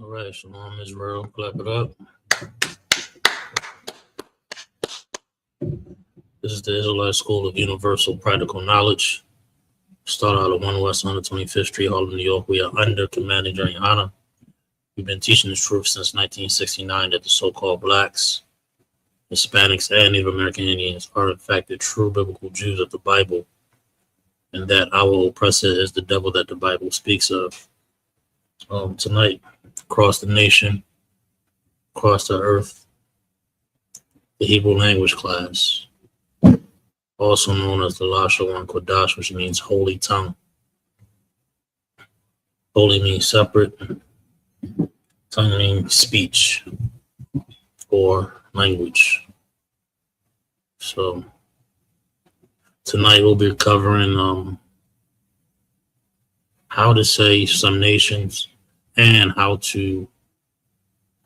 All right, Shalom Israel, clap it up. This is the Israelite School of Universal Practical Knowledge. Start out at 1 West 125th Street, Harlem, New York. We are under commanding Journey Honor. We've been teaching the truth since 1969 that the so-called blacks, Hispanics, and Native American Indians are in fact the true biblical Jews of the Bible, and that our oppressor is the devil that the Bible speaks of. Tonight, across the nation, across the earth, the Hebrew language class, also known as the Lashawan Qadash, which means holy tongue. Holy means separate, tongue means speech or language. So tonight we'll be covering how to say some nations and how to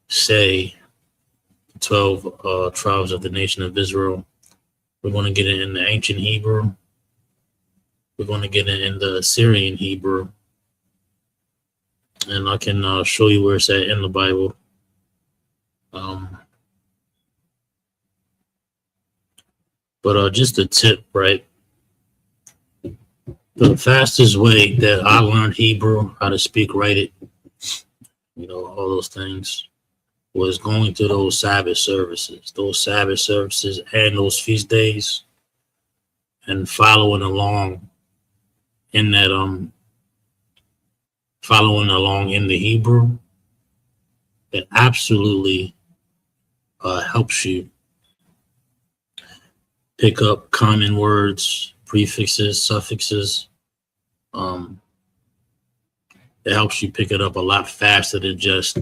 say 12 tribes of the nation of Israel. We're going to get it in the ancient Hebrew. We're going to get it in the Assyrian Hebrew. And I can show you where it's at in the Bible. But just a tip, right? The fastest way that I learned Hebrew, how to speak, write it, all those things, was going to those Sabbath services and those feast days, and following along in that, following along in the Hebrew. It absolutely helps you pick up common words, prefixes, suffixes. It helps you pick it up a lot faster than just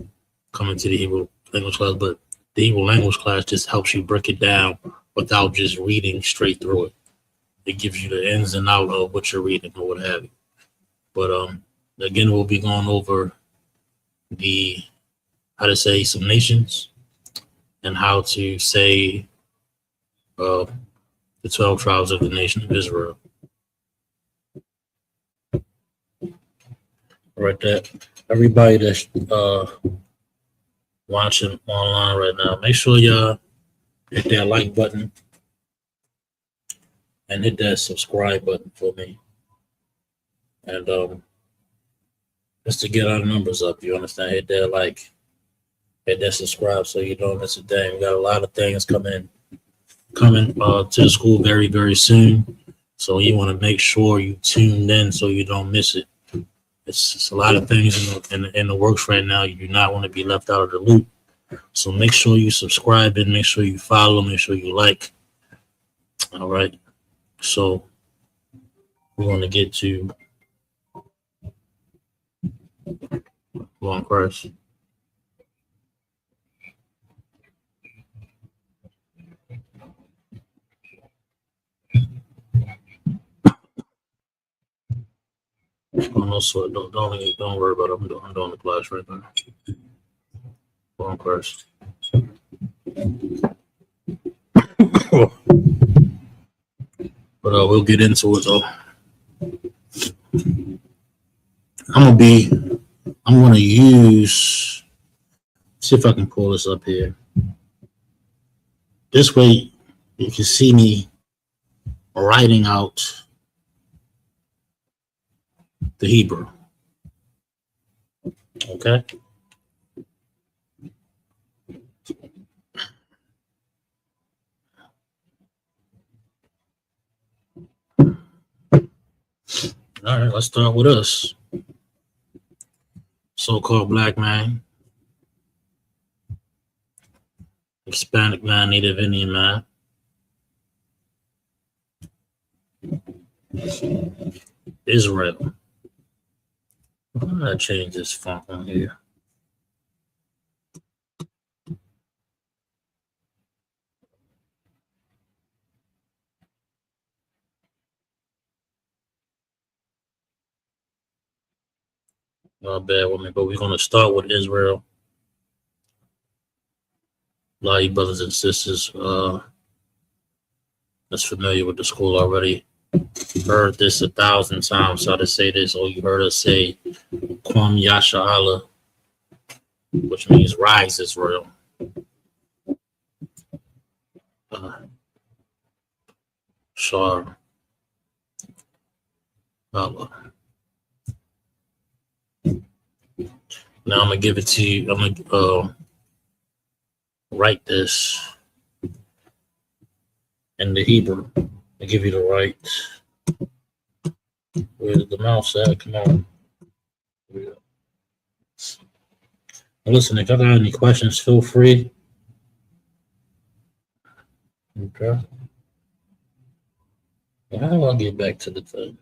coming to the Hebrew language class, but the Hebrew language class just helps you break it down without just reading straight through it. It gives you the ins and outs of what you're reading or what have you. But again, we'll be going over how to say some nations and how to say the 12 tribes of the nation of Israel. Right there. Everybody that's watching online right now, make sure y'all hit that like button and hit that subscribe button for me. And just to get our numbers up, you understand? Hit that like, hit that subscribe so you don't miss a thing. We got a lot of things coming to the school very, very soon. So you want to make sure you tuned in so you don't miss it. It's a lot of things in the works right now. You do not want to be left out of the loop. So make sure you subscribe and make sure you follow, make sure you like. All right. So we're going to get to long Christ. Don't worry about it. I'm doing the class right now. Long Christ. But we'll get into it though. I'm gonna use, see if I can pull this up here. This way you can see me writing out the Hebrew. Okay. All right, let's start with us. So-called black man, Hispanic man, Native Indian man, Israel. I'm gonna change this font on here. Not bad with me, but we're gonna start with Israel. A lot of you brothers and sisters that's familiar with the school already heard this 1,000 times, how to say this, or you heard us say Kwam Yasha Allah. which means rise Israel. Shar Allah. Now I'm gonna give it to you. I'm gonna write this in the Hebrew. I give you the right. Where's the mouse at? Come on. Now listen, if y'all got any questions, feel free. Okay. How do I get back to the thing?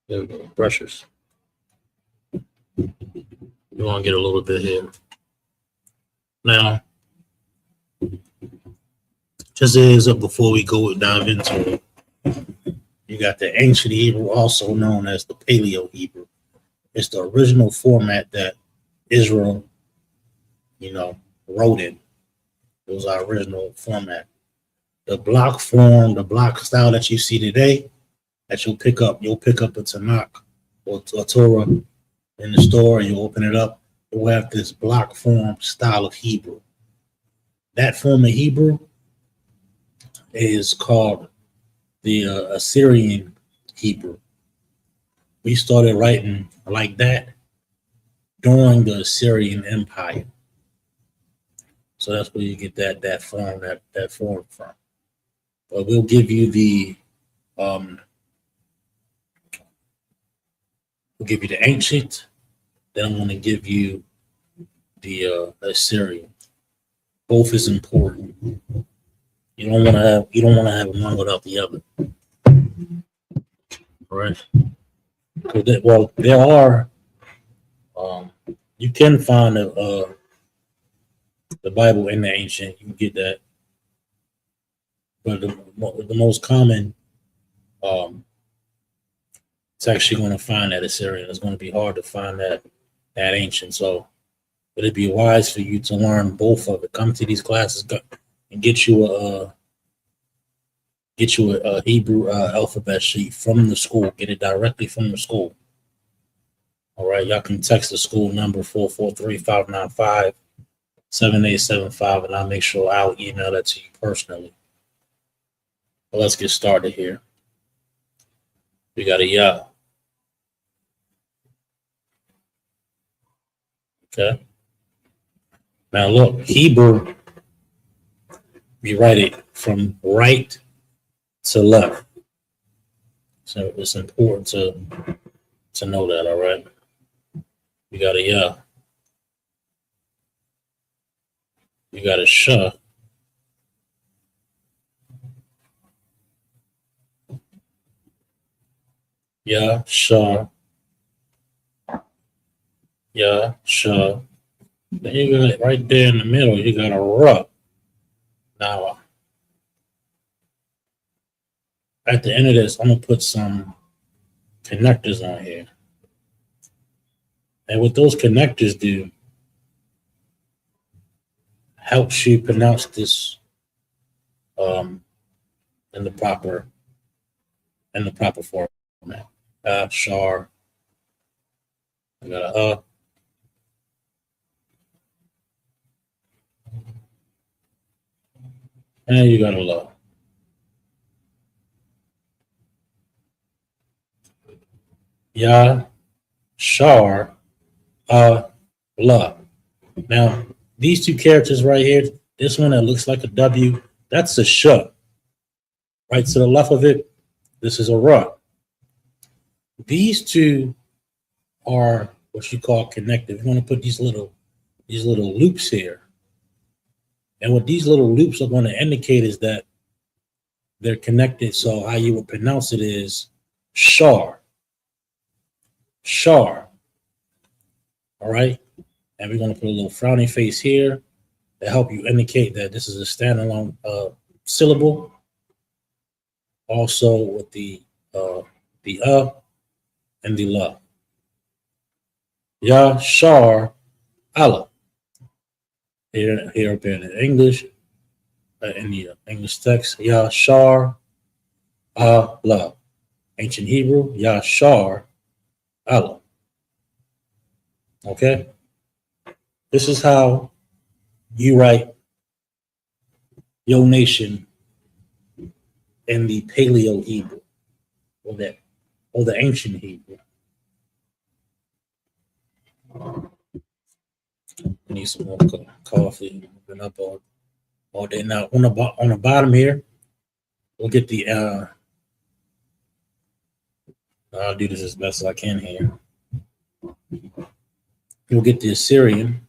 There we go. Brushes. You want to get a little bit here. Now, just as up before we go dive into it, you got the ancient Hebrew, also known as the Paleo Hebrew. It's the original format that Israel, wrote in. It was our original format. The block form, the block style that you see today, that you'll pick up a Tanakh or a Torah in the store, and you open it up, it will have this block form style of Hebrew. That form of Hebrew is called the Assyrian Hebrew. We started writing like that during the Assyrian Empire. So that's where you get that form from. But we'll give you the ancient. Then I'm going to give you the Assyrian. Both is important. You don't want to have one without the other. All right. Well, there are. You can find the Bible in the ancient. You can get that, but the most common, it's actually going to find that Assyrian. It's going to be hard to find that ancient. So, it'd be wise for you to learn both of it. Come to these classes and get you a Hebrew alphabet sheet from the school. Get it directly from the school. All right, y'all can text the school number 443-595-7875, and I'll make sure I'll email that to you personally. But let's get started here. We got a Yah. Okay. Now look, Hebrew, we write it from right to left. So it's important to know that, all right? You got a Yah. You got a Shah. Yah, Shah. Yah, Shah. Then you got right there in the middle, you got a Ra. Now, at the end of this, I'm going to put some connectors on here. And what those connectors do helps you pronounce this in the proper format. Shar. I got a and you got a La. Yah, Shar, La. Now, these two characters right here, this one that looks like a W, that's a Sh. Right to the left of it, this is a Ra. These two are what you call connective. You're going to put these little loops here. And what these little loops are going to indicate is that they're connected. So how you would pronounce it is Shar. Shar. All right. And we're going to put a little frowny face here to help you indicate that this is a standalone syllable. Also with the and the La. Yah, Shar, Allah. Here up in English, in the English text, Yah, Shar, Allah. Ancient Hebrew, Yah, Shar, Allah. Okay? This is how you write your nation in the Paleo Hebrew or the ancient Hebrew. I need some more coffee. I've been up all day. Now on the bottom here, we'll get the I'll do this as best as I can here. You'll get the Assyrian,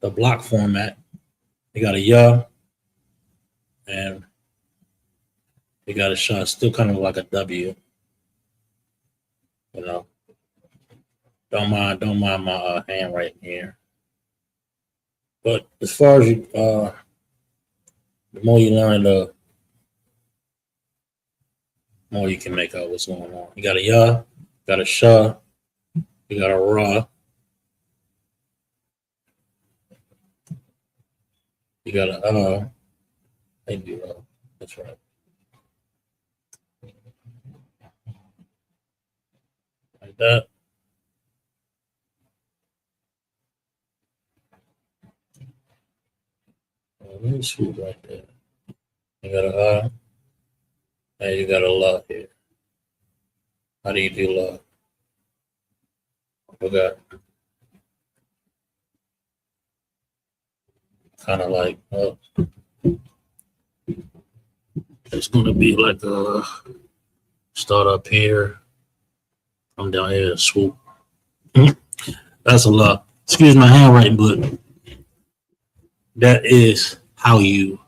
the block format. You got a ya, and you got a shah. Still kind of like a W. You know, don't mind my handwriting here. But as far as you, the more you learn, the more you can make out what's going on. You got a ya, got a shah, you got a ra, you got a maybe that's right. Like that. Let me see right there. You got a and you got a la here. How do you do la? We got kind of like it's gonna be like a start up here. I'm down here, swoop. That's a lot. Excuse my handwriting, but that is how you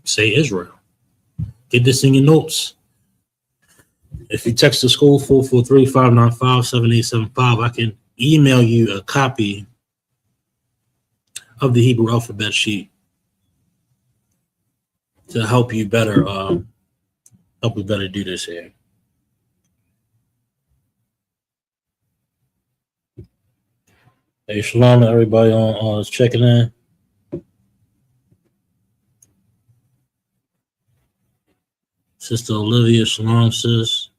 say Israel. Get this in your notes. If you text the school 443-595-7875, I can email you a copy of the Hebrew alphabet sheet to help you better do this here. Hey, shalom to everybody on checking in. Sister Olivia, shalom, sis.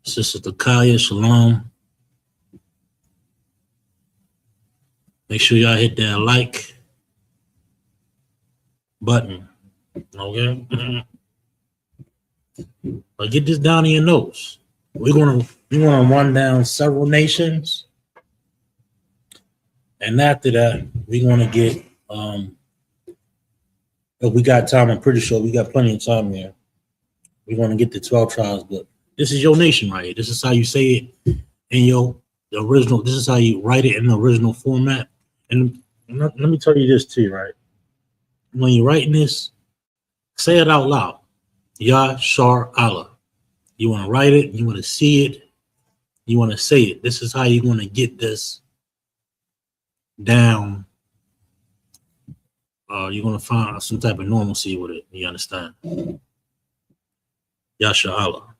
Sister Takaya, shalom. Make sure y'all hit that like button. Okay? But get this down in your notes. We're gonna run down several nations. And after that, we're gonna get if we got time, I'm pretty sure we got plenty of time here. We're gonna get the 12 tribes, but this is your nation right here. This is how you say it in the original. This is how you write it in the original format. And let me tell you this too, right? When you're writing this, say it out loud. Yah Shar Allah. You want to write it, you want to see it, you want to say it. This is how you're going to get this down. You're going to find some type of normalcy with it. You understand? Yah Shar Allah.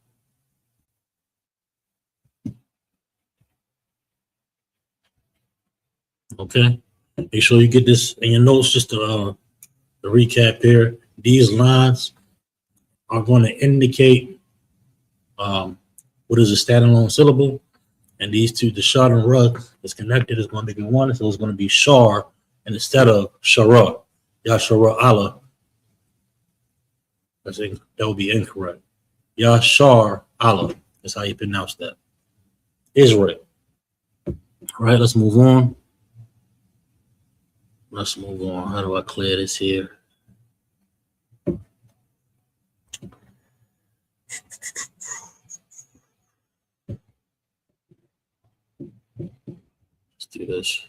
Okay? Make sure you get this in your notes just to recap here. These lines are going to indicate what is a standalone syllable, and these two, the shar and rug, is connected. Is going to be one, so it's going to be shar, and instead of shara, Yashara Allah. I think that would be incorrect. Yashar Allah is how you pronounce that. Israel. All right, let's move on. Let's move on. How do I clear this here? Let's do this.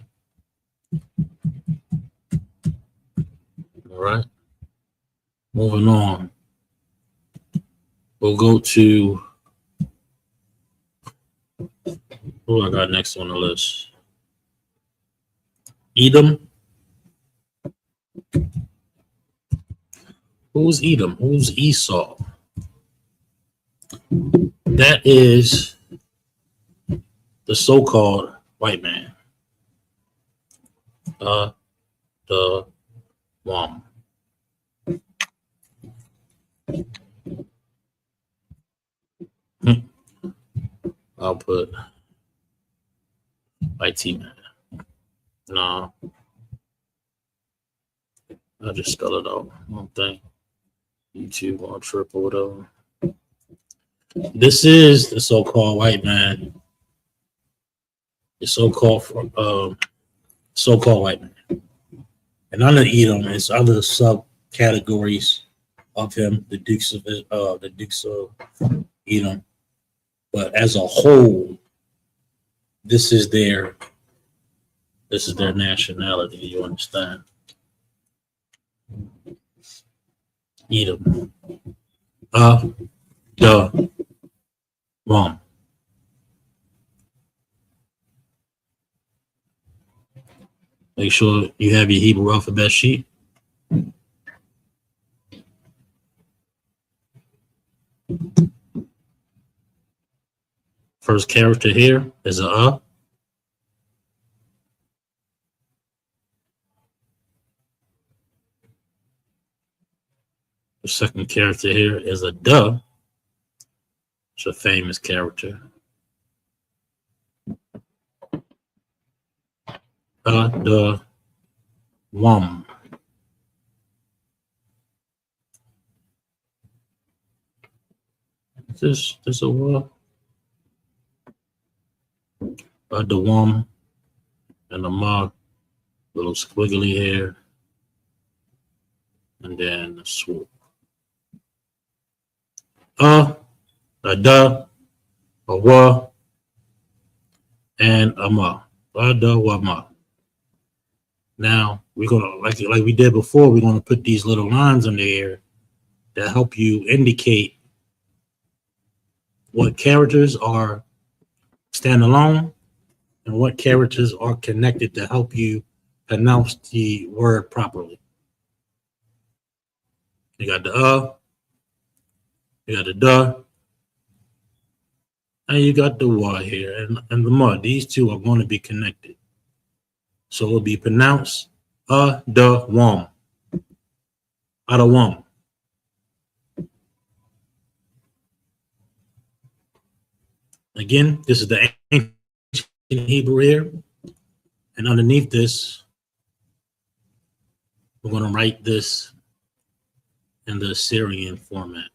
All right. Moving on. We'll go to who I got next on the list. Edom. Who's Edom? Who's Esau? That is the so-called white man. The WAM. I'll put IT man. No, I'll just spell it out. I don't think YouTube on trip or whatever. This is the so-called white man. The so-called white man. And under Edom, there's other subcategories of him, the Dukes of Edom. But as a whole, this is their nationality. You understand? Edom. The Rom. Make sure you have your Hebrew alphabet sheet. First character here is a. The second character here is a duh. It's a famous character. The wom. This a what? The wom and the ma, little squiggly hair, and then the swoop. A da, a wa, and a ma. A da wa ma. Now we're gonna like we did before. We're gonna put these little lines in the air that help you indicate what characters are standalone and what characters are connected to help you pronounce the word properly. You got the you got the duh, and you got the wa here, and the ma. These two are going to be connected. So it'll be pronounced da wom. Adawam. Again, this is the ancient Hebrew here. And underneath this, we're going to write this in the Assyrian format.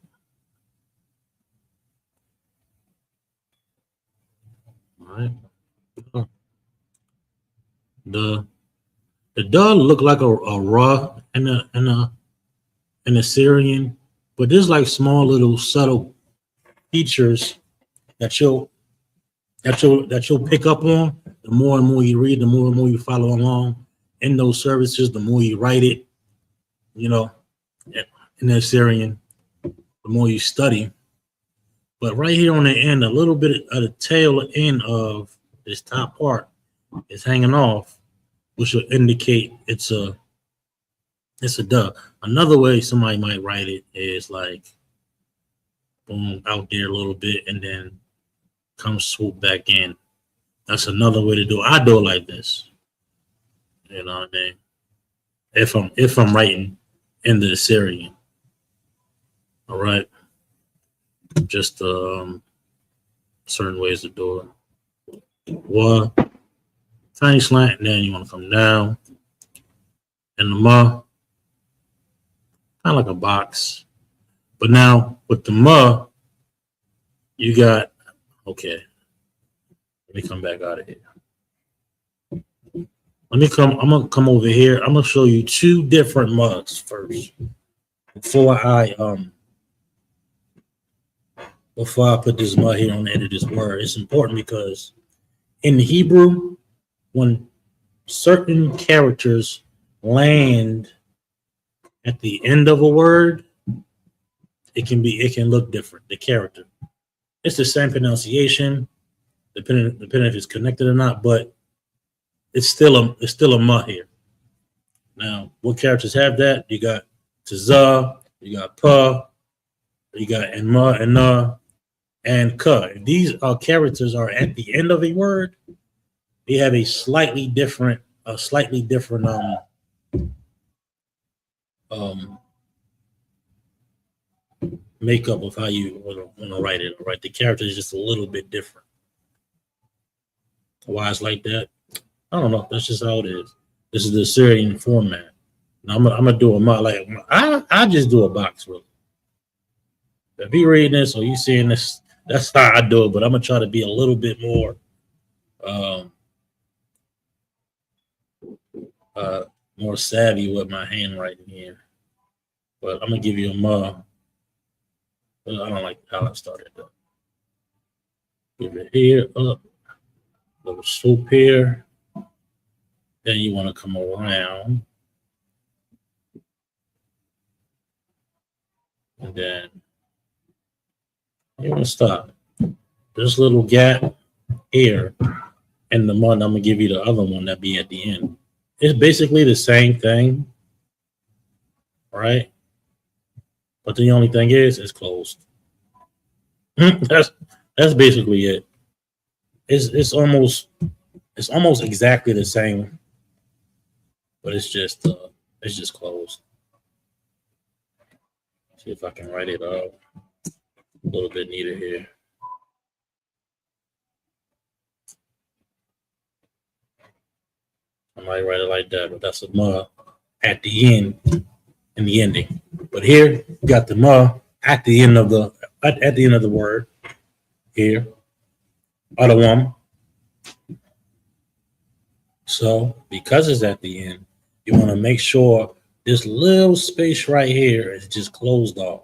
All right. The duh look like a ra in an Assyrian, but there's like small little subtle features that you'll pick up on. The more and more you read, the more and more you follow along in those services, the more you write it, you know, in the Assyrian, the more you study. But right here on the end, a little bit of the tail end of this top part is hanging off, which will indicate it's a duh. Another way somebody might write it is like boom out there a little bit and then come swoop back in. That's another way to do it. I do it like this. You know what I mean? If I'm writing in the Assyrian. All right. Just certain ways to do it. Well, tiny slant, and then you want to come down. And the ma, kind of like a box. But now with the ma, you got, okay. Let me come back out of here. I'm gonna come over here. I'm gonna show you two different mugs first. Before I put this mud here on the end of this word, it's important because in Hebrew, when certain characters land at the end of a word, it can look different. The character, it's the same pronunciation, depending if it's connected or not, but it's still a muh here. Now, what characters have that? You got tza, you got pa, you got and ma and na, and ka. If these characters are at the end of a word, they have a slightly different makeup of how you want to write it. Right, the character is just a little bit different. Why it's like that? I don't know. That's just how it is. This is the Syrian format. Now I'm gonna do a mod like I just do a box really. If you reading this or you seeing this, that's how I do it. But I'm gonna try to be a little bit more um, uh, more savvy with my handwriting here. But I'm gonna give you a mod. I don't like how I started though. Give it here up, little swoop here. Then you want to come around, and then you want to stop. This little gap here, and the one I'm gonna give you the other one that be at the end. It's basically the same thing, right? But the only thing is, it's closed. that's basically it. It's almost exactly the same, but it's just closed. See if I can write it out a little bit neater here. I might write it like that, but that's a ma at the end in the ending. But here you got the ma at the end of the word here. Other one. So because it's at the end, you want to make sure this little space right here is just closed off.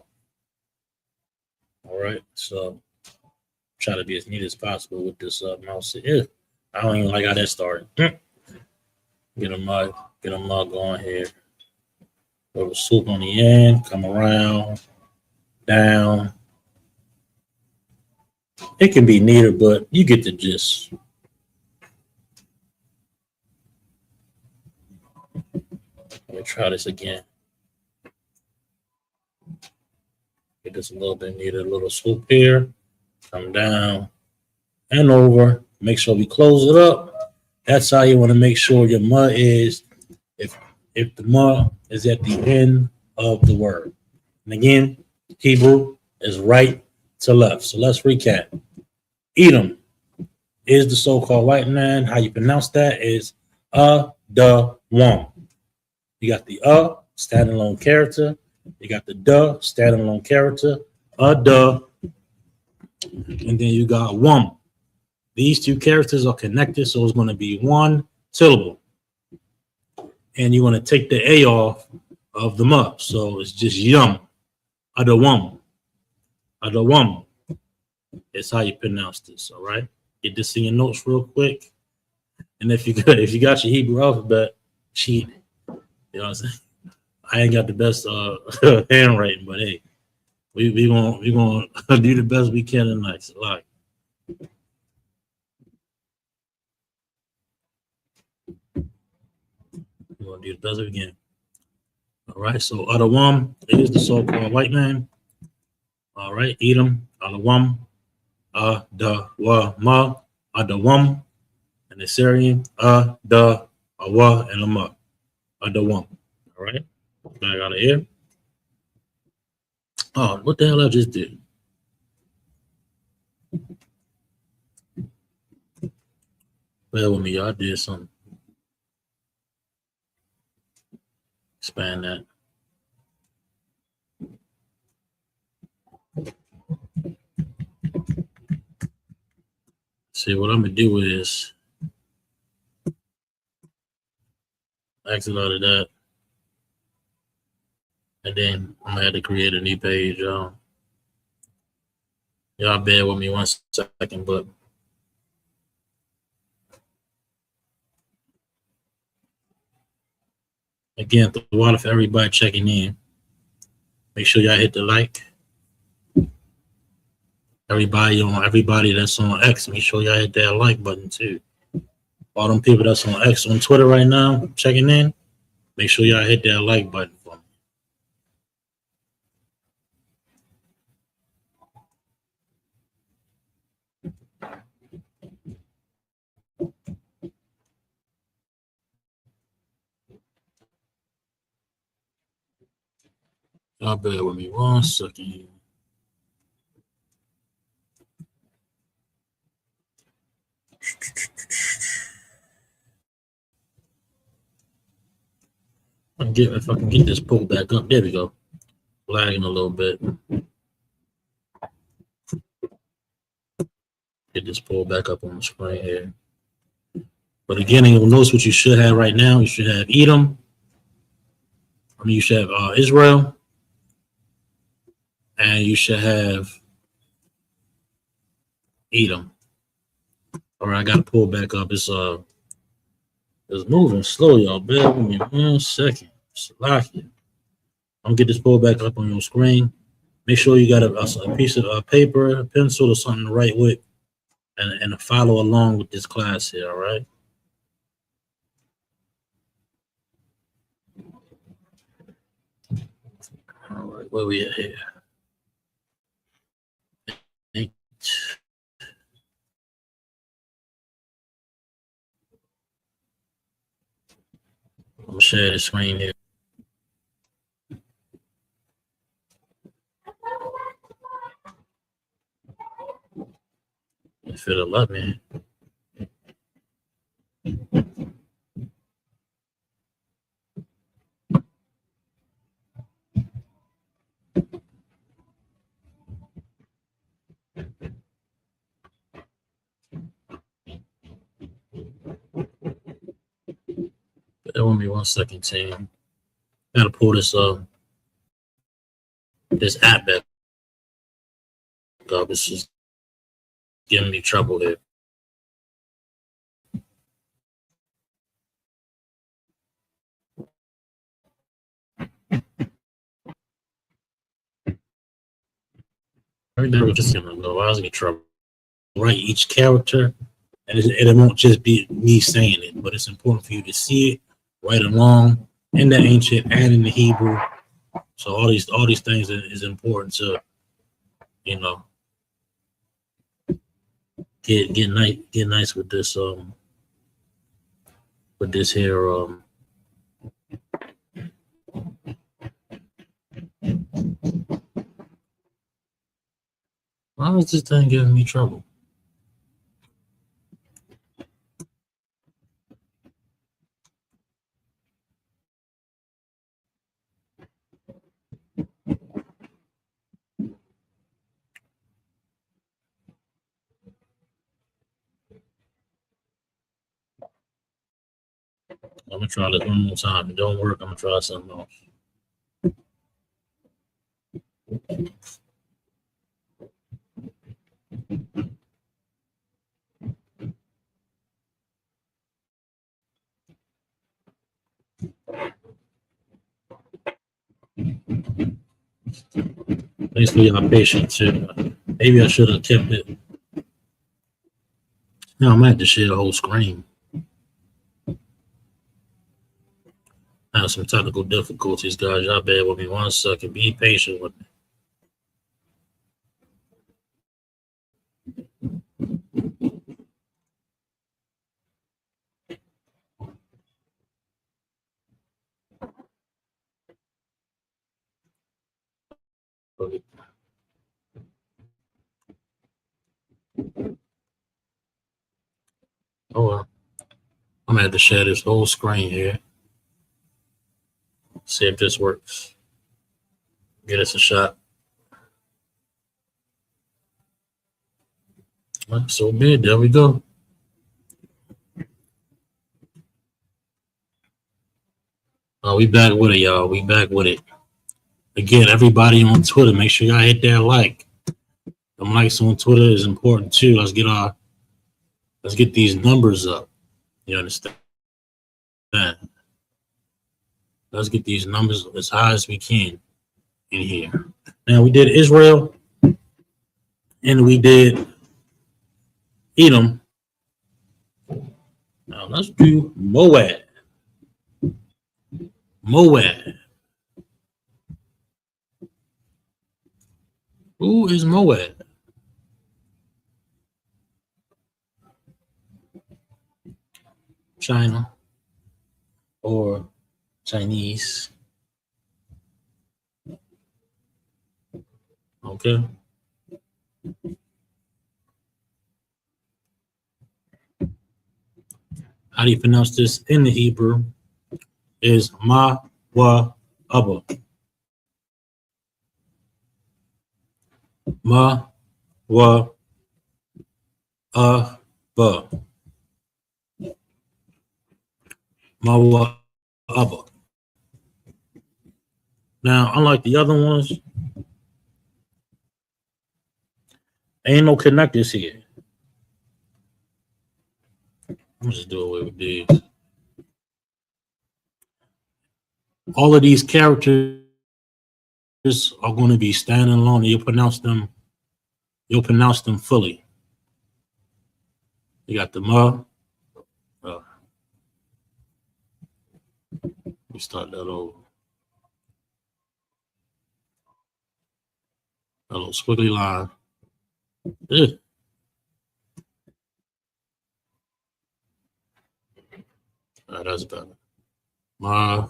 All right. So try to be as neat as possible with this mouse. I don't even like how that started. Get a mug going here. Little swoop on the end, come around, down. It can be neater, but you get the gist. Let me try this again. Get this a little bit neater, a little swoop here, come down and over. Make sure we close it up. That's how you want to make sure your mud is if the mud is at the end of the word. And again, Hebrew is right to left. So let's recap. Edom is the so-called white man. How you pronounce that is da wam. You got the standing alone character. You got the da standing alone character. Da. And then you got wam. These two characters are connected, so it's going to be one syllable. And you want to take the A off of the muh. So it's just yum. Adawam. Adawam. That's how you pronounce this, all right? Get this in your notes real quick. And if you got your Hebrew alphabet, cheat. You know what I'm saying? I ain't got the best handwriting, but hey, we gonna do the best we can tonight. So, like, we're gonna do the best we can. All right. So Adawam is the so-called white man. All right. Edom, Adawam, Adawama, Adawam, and the Syrian, Ada, Awa, and Lama, Adawam. All right. Back out of here. Oh, what the hell I just did? Bear with me, y'all. I did something. Expand that. See, what I'm going to do is exit out of that. And then I'm going to have to create a new page, y'all. Y'all bear with me 1 second, but again, the water for everybody checking in. Make sure y'all hit the like. Everybody that's on X, make sure y'all hit that like button too. All them people that's on X on Twitter right now checking in, make sure y'all hit that like button for me. Y'all bear with me 1 second. if I can get this pulled back up. There we go. Lagging a little bit. Get this pulled back up on the screen here. But again, you'll notice what you should have right now. You should have Edom. You should have Israel. And you should have Edom. All right, I got to pull back up. It's moving slow, y'all. Bear with me 1 second. Salakia. I'm gonna get this pulled back up on your screen. Make sure you got a piece of paper, a pencil, or something to write with, and follow along with this class here. All right. All right, where we at here? I'm gonna share the screen here. If it'll let me. Bear with me 1 second, team. Gotta pull this app back up. It's just giving me trouble here. Right there, we're just gonna go. I was in trouble. Write each character, and it won't just be me saying it, but it's important for you to see it right along in the ancient and in the Hebrew. So all these things is important to, get nice with this here why is this thing giving me trouble? I'm gonna try this one more time. If it don't work, I'm gonna try something else. Thanks for your patience too. Maybe I should have kept it. Now I might have to share the whole screen. I have some technical difficulties, guys. Y'all bear with me 1 second. Be patient with me. Okay. Oh well. I'm gonna have to share this whole screen here. See if this works. Get us a shot. Well, so be it. There we go. We back with it, y'all. We back with it. Again, everybody on Twitter, make sure y'all hit that like. The likes on Twitter is important too. Let's get these numbers up. You understand? Let's get these numbers as high as we can in here. Now we did Israel and we did Edom. Now let's do Moab. Moab. Who is Moab? China or Chinese. Okay. How do you pronounce this in the Hebrew? Is Ma wa, abba. Ma, wa, ba. Ma, wa, abba. Now, unlike the other ones, ain't no connectors here. I'm just do away with these. All of these characters are going to be standing alone. You'll pronounce them fully. You got the ma. We start that over. A little squiggly line. Ugh. All right, that's better. Ma.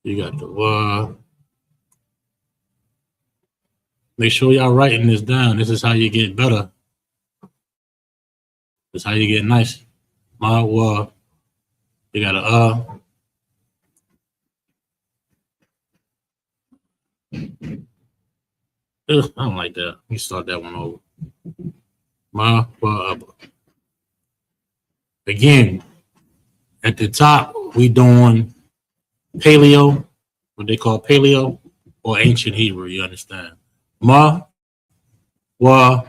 You got the wa. Make sure y'all writing this down. This is how you get better. This is how you get nice. Ma, wa. You got a Ugh, I don't like that. Let me start that one over. Ma, wa, abba. Again, at the top, we doing paleo, what they call paleo, or ancient Hebrew, you understand? Ma, wa,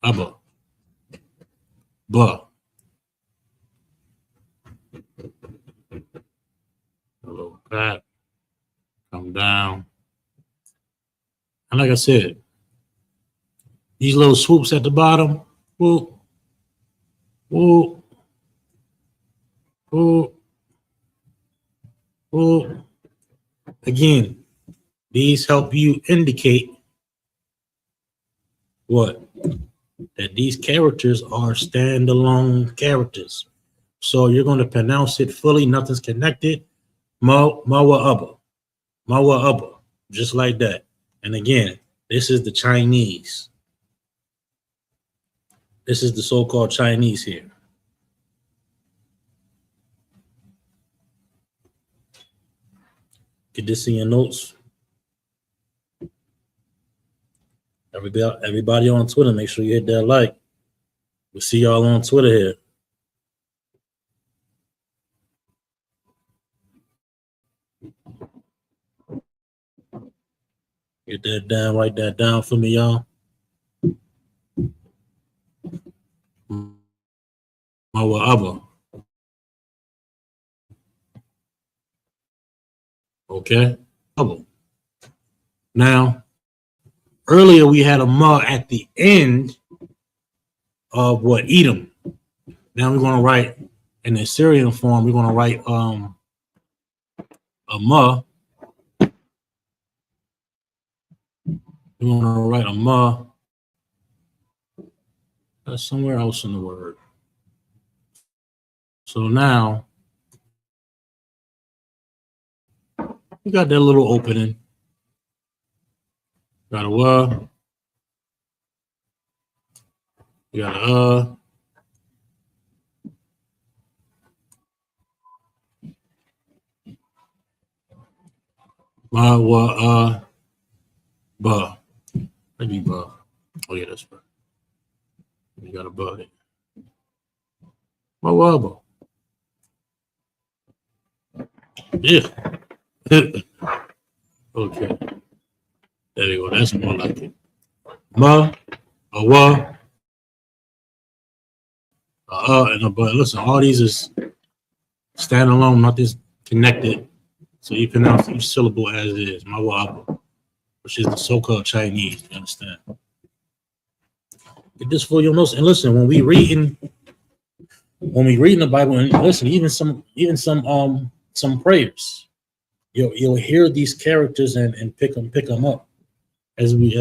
abba, ba. A little back, come down. And like I said, these little swoops at the bottom, whoop, whoop, whoop, whoop. Again, these help you indicate what? That these characters are standalone characters. So you're going to pronounce it fully. Nothing's connected. Mawa Abba. Mawa Abba. Just like that. And again, this is the Chinese. This is the so-called Chinese here. Get this in your notes. Everybody on Twitter, make sure you hit that like. We'll see y'all on Twitter here. Get that down, write that down for me, y'all. Mawa Abba. Okay. Now, earlier we had a ma at the end of what? Edom. Now we're going to write in the Syrian form. We're going to write a ma. We're going to write a ma. That's somewhere else in the word. So now we got that little opening. Got a wa. You got a ma, wa, ba. Maybe ba. Oh yeah, that's right. You got a ba. Ma, wa, ba. Yeah. Okay. There you go. That's more like it. Ma, a wa, and a but. Listen, all these is standalone, nothing's connected. So you pronounce each syllable as it is. Mawaba, which is the so-called Chinese. You understand? Get this for your notes. And listen, when we reading the Bible, and listen, even some prayers, you'll hear these characters and pick them up as we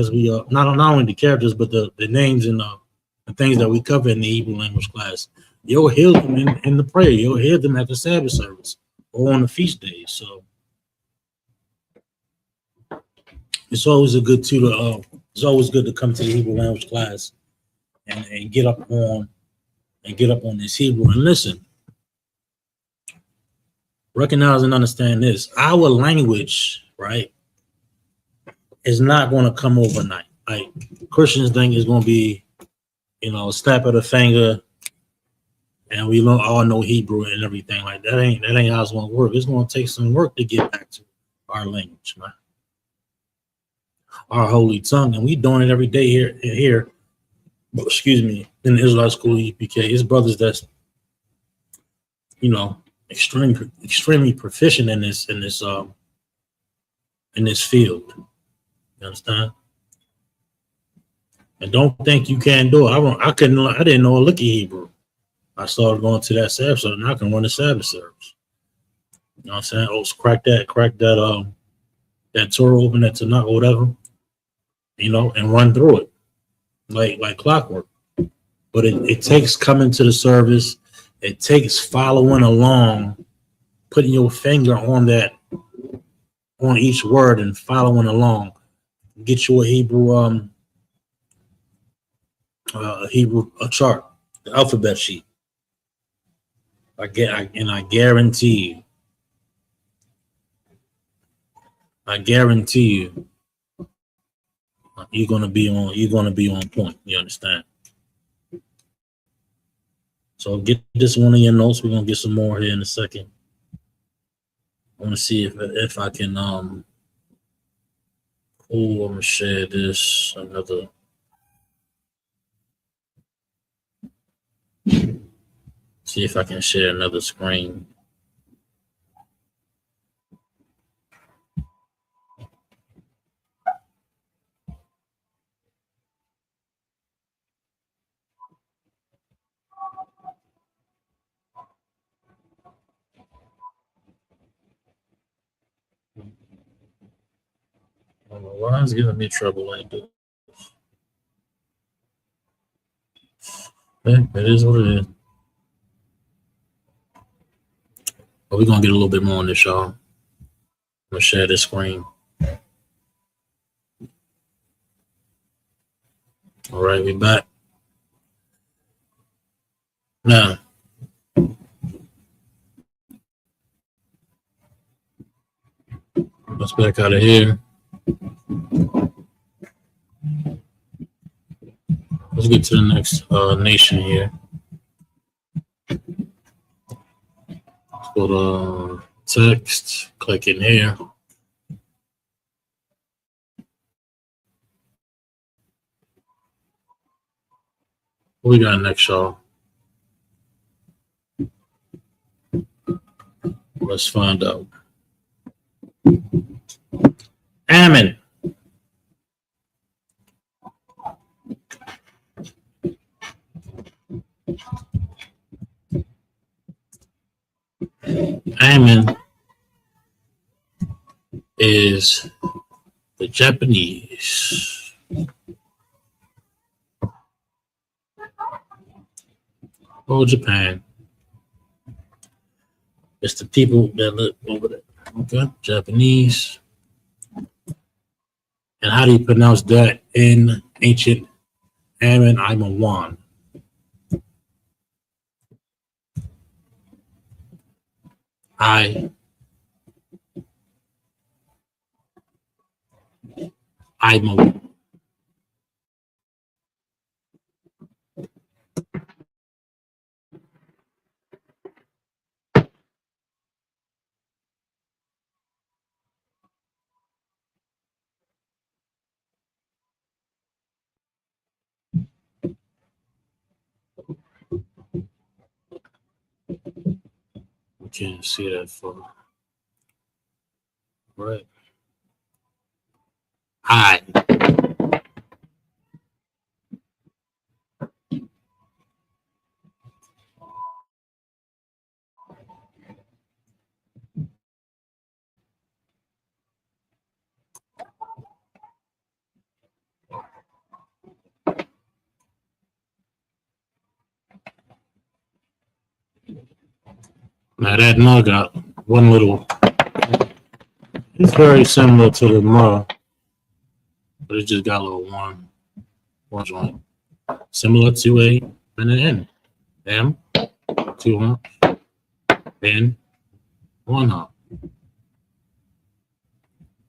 not only the characters but the names and the things that we cover in the Hebrew language class. You'll hear them in the prayer. You'll hear them at the Sabbath service or on the feast days. So it's always good to come to the Hebrew language class and get up on and get up on this Hebrew and listen. Recognize and understand this. Our language, right, is not going to come overnight. Like Christians think it's going to be, a snap of the finger, and we all know Hebrew and everything. Like that ain't how it's going to work. It's going to take some work to get back to our language, man. Our holy tongue, and we doing it every day here. Excuse me, in the Israelite school ISUPK. It's brothers that's, extremely proficient in this field. You understand? And don't think you can't do it. I didn't know a lick of Hebrew. I started going to that Sabbath service, and I can run the Sabbath service. You know what I'm saying? Oh, crack that Torah open, that Tanakh or whatever, and run through it like clockwork. But it takes coming to the service. It takes following along, putting your finger on each word and following along. Get you a Hebrew a chart, the alphabet sheet. I guarantee you, you're gonna be on point. You understand? So get this one of your notes. We're gonna get some more here in a second. I want to see if I can I'm gonna share this another. See if I can share another screen. I don't know why it's giving me trouble like this. Yeah, it is what it is. But we're gonna get a little bit more on this, y'all. I'm gonna share this screen. All right, we back. Now, let's back out of here. Let's get to the next nation here. Let's go to text, click in here. What we got next, y'all? Let's find out. Ammon. Ammon is the Japanese. Oh, Japan. It's the people that live over there. Okay, Japanese. And how do you pronounce that in ancient Ammon? I'm a one. I'm a one. You can't see that far. Right. I. Now that mug got one little. It's very similar to the mug, but it just got a little one joint, similar to an N. M, 2 humps, N, 1 hump.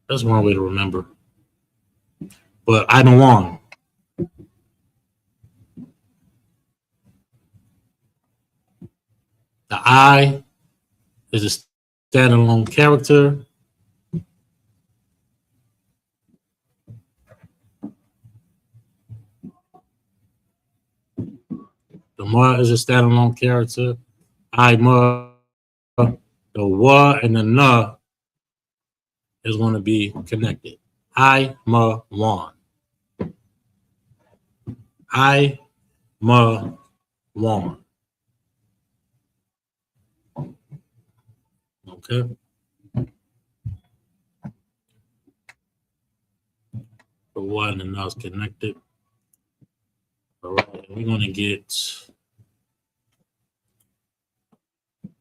That's one way to remember. But I'm one. The I is a standalone character. The ma is a standalone character. I ma, the wa and the na is going to be connected. I ma one. I ma one. Okay. The wa and the na is connected. All right. We're going to get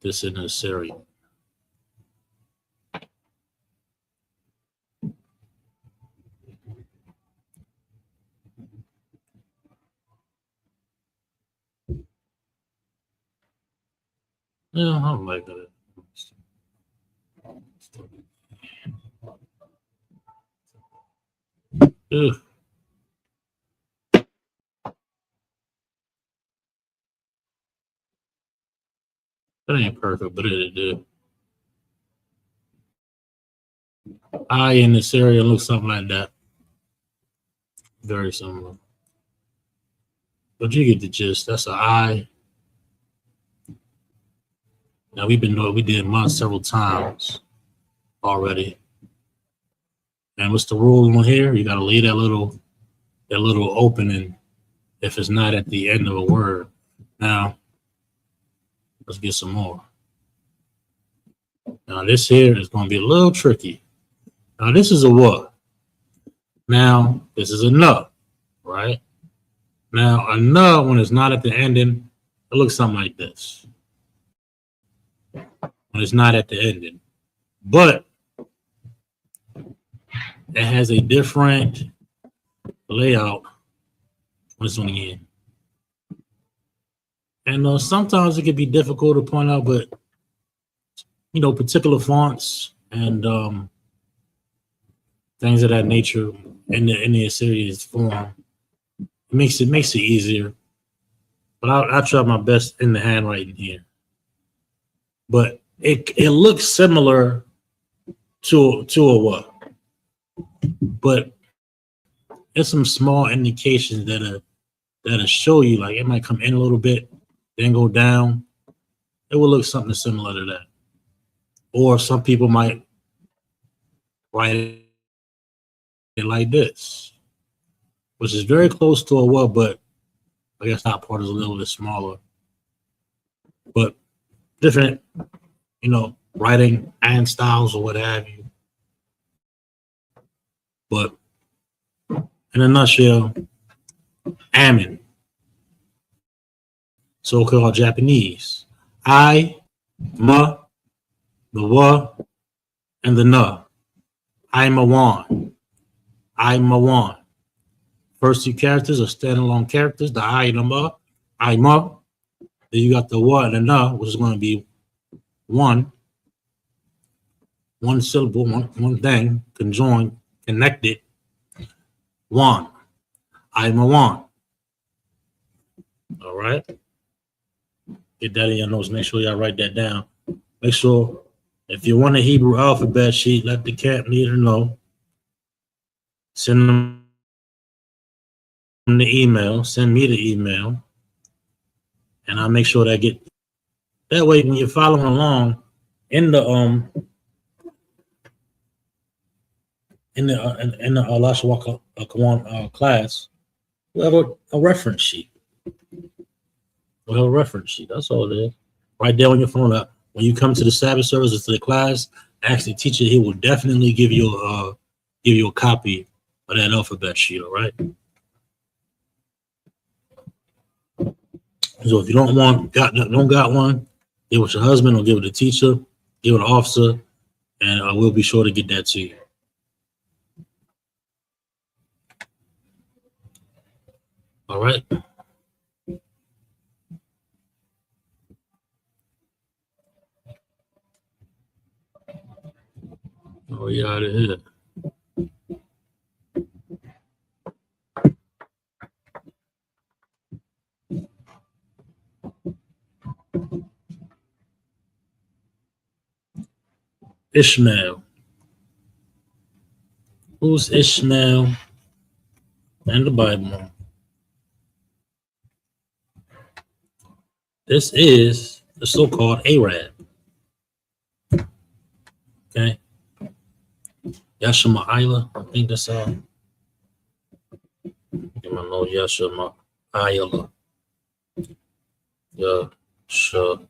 this in a series. Yeah, I don't like that. Ugh. That ain't perfect, but it did. I in this area looks something like that. Very similar. But you get the gist. That's an I. Now we did months several times already. And what's the rule on here? You gotta leave that little opening if it's not at the end of a word. Now, let's get some more. Now this here is gonna be a little tricky. Now this is a what? Now this is a no, right? Now a no when it's not at the ending, it looks something like this. When it's not at the ending. But it has a different layout when it's on the end. And sometimes it can be difficult to point out, but particular fonts and things of that nature in the series form makes it easier. But I'll try my best in the handwriting here. But it looks similar to a what? But there's some small indications that'll show you, like it might come in a little bit, then go down. It will look something similar to that. Or some people might write it like this, which is very close to a what, but I guess that part is a little bit smaller. But different, writing and styles or what have you. But in a nutshell, Amin, so-called Japanese. I, ma, the wa, and the na. I'm a wan. I'm a wan. First two characters are standalone characters, the I and the ma. I ma. Then you got the wa and the na, which is going to be one syllable, one thing, conjoined, connected. One. I'm a one. All right. Get that in your notes. Make sure y'all write that down. Make sure if you want a Hebrew alphabet sheet, let the camp leader know. Send them the email. Send me the email, and I'll make sure that that way when you're following along in the Lashawan Qadash class, we'll have a reference sheet. We'll have a reference sheet. That's all it is. Right there on your phone. When you come to the Sabbath services to the class, ask the teacher. He will definitely give you a copy of that alphabet sheet. All right. So if you don't got one, give it to your husband or give it to the teacher, give it to the officer, and I will be sure to get that to you. All right. Oh, you out of here. Ishmael. Who's Ishmael in the Bible? This is the so-called Arab. Okay. Yashma'ila, I think that's all. Give my note, Yashma'ila. Yashma'ila.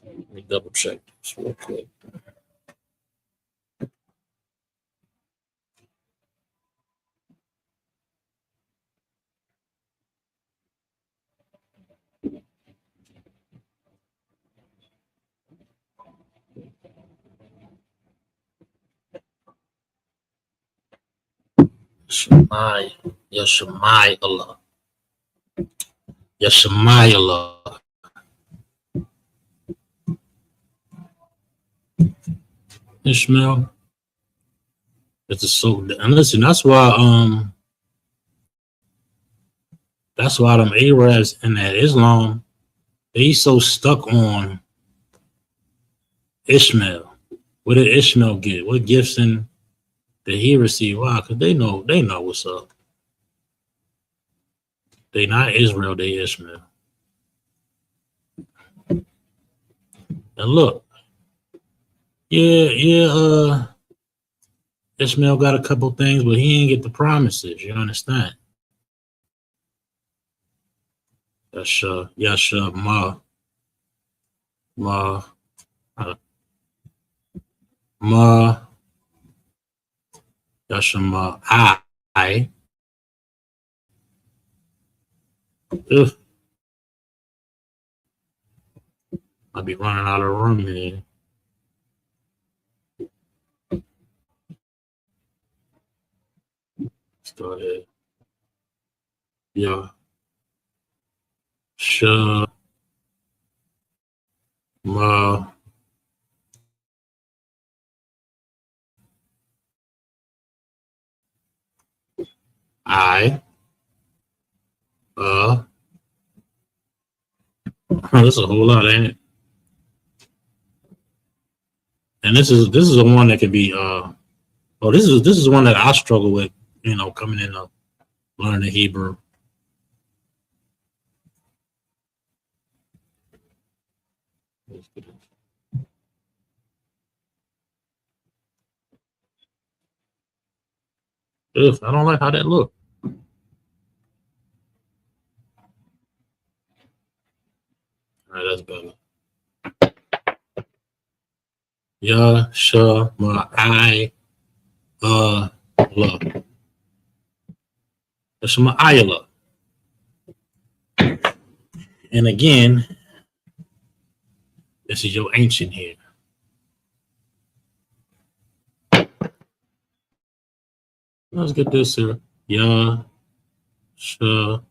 Let me double check this real quick. Yashma'ila. Yashma'ila. Ishmael. It's a so, and listen, that's why them Arabs and that Islam, they so stuck on Ishmael. What did Ishmael get? What gifts did he receive? Why? Because they know what's up. They not Israel, they Ishmael. And look, Ishmael got a couple things, but he ain't get the promises. You understand? Yasha, ma, Yasha, ma, I. Ugh. I'll be running out of room here. Let's go ahead. Yeah. Sure. Ma. I. That's a whole lot, ain't it? And this is the one that could be this is one that I struggle with, coming in learning Hebrew. Ugh, I don't like how that look. All right, that's better. Yeah, sure, my I, look. That's my Ayala. And again, this is your ancient here. Let's get this here. Yeah, sure,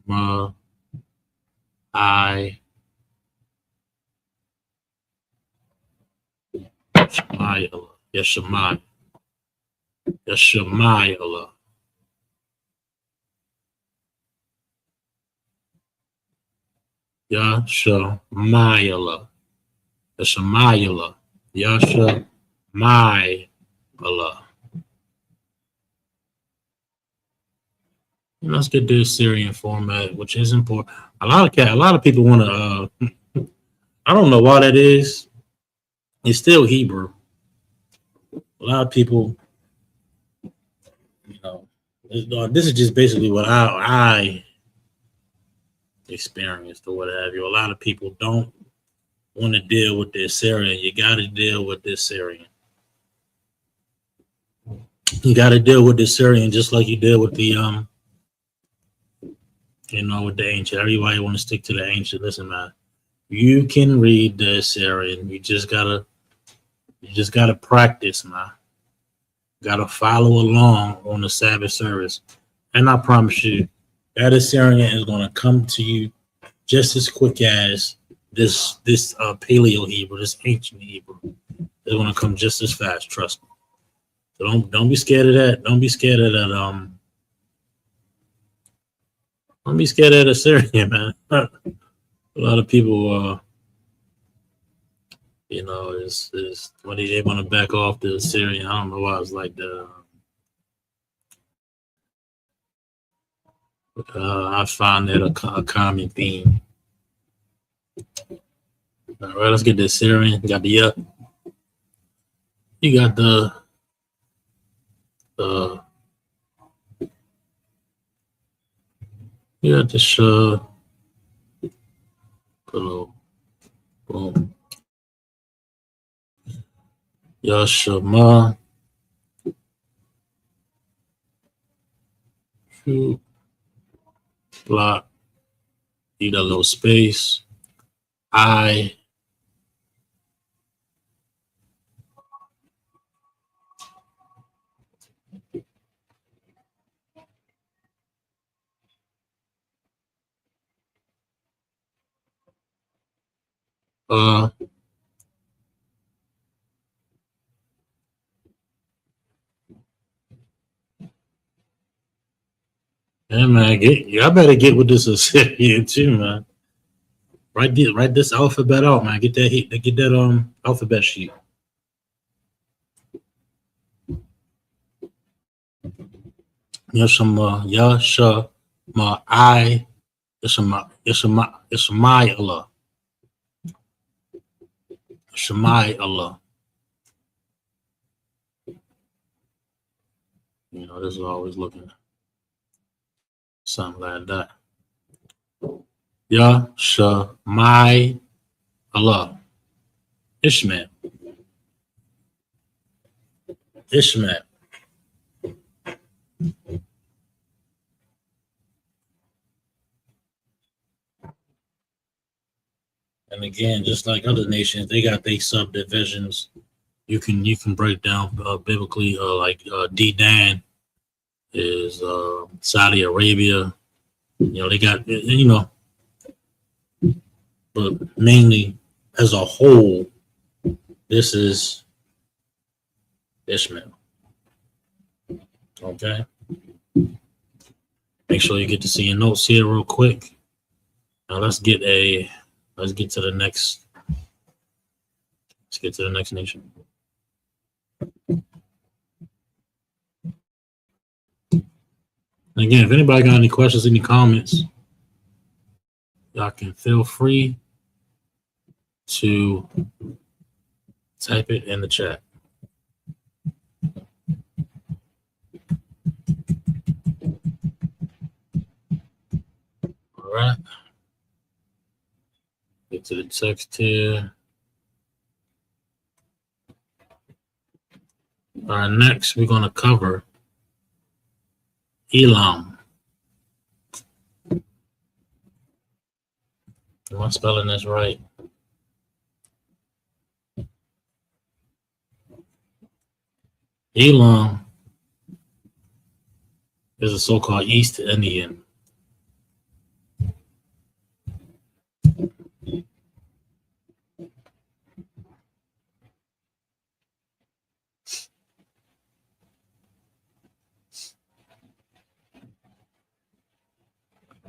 my I, Shemayala. Yeshemai. Yeshemayala. Yashamayala. Yeshemayala. Yashamayala. Let's get this Syrian format, which is important. A lot of people want to. I don't know why that is. It's still Hebrew. A lot of people, this is just basically what I experienced or what have you. A lot of people don't want to deal with this Syrian. You got to deal with this Syrian. You got to deal with the Syrian just like you did with the with the ancient. Everybody want to stick to the ancient. Listen, man, you can read the Syrian. You just gotta practice, man. Gotta follow along on the Sabbath service, and I promise you, that Assyrian is gonna come to you just as quick as this Paleo Hebrew, this ancient Hebrew. They're gonna come just as fast. Trust me. So don't be scared of that. Don't be scared of that. Don't be scared of the Assyrian, man. A lot of people, is when they want to back off the Assyrian. I don't know why it's like that. I find that a common theme. All right, let's get the Assyrian. You got the you got the you got this little boom. Yashama. Shoot. Block. Need a little space. I. Yeah, man, y'all better get with this Assyrian too, man. Write this alphabet out, man. Get that alphabet sheet. Yashama, I, Yashama, Allah. Shemai Allah. This is always looking something like that. Yashama Allah. Ishmael. And again, just like other nations, they got their subdivisions. You can break down biblically, like D-Dan is Saudi Arabia. They got but mainly as a whole, this is Ishmael. Okay. Make sure you get to see your notes here real quick. Now let's get to the next. Let's get to the next nation. Again, if anybody got any questions, any comments, y'all can feel free to type it in the chat. All right. Get to the text here. All right, next we're going to cover Elam. Am I spelling this right? Elam is a so-called East Indian.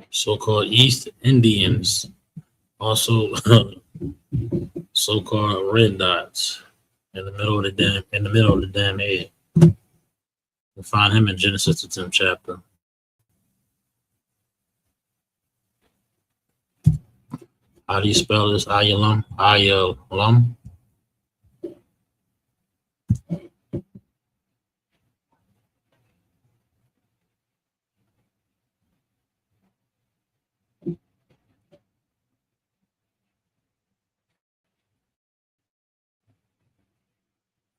So-called East Indians, also so-called red dots in the middle of the damn head. We'll find him in Genesis the 10th chapter. How do you spell this? Ayalam? Ayalam?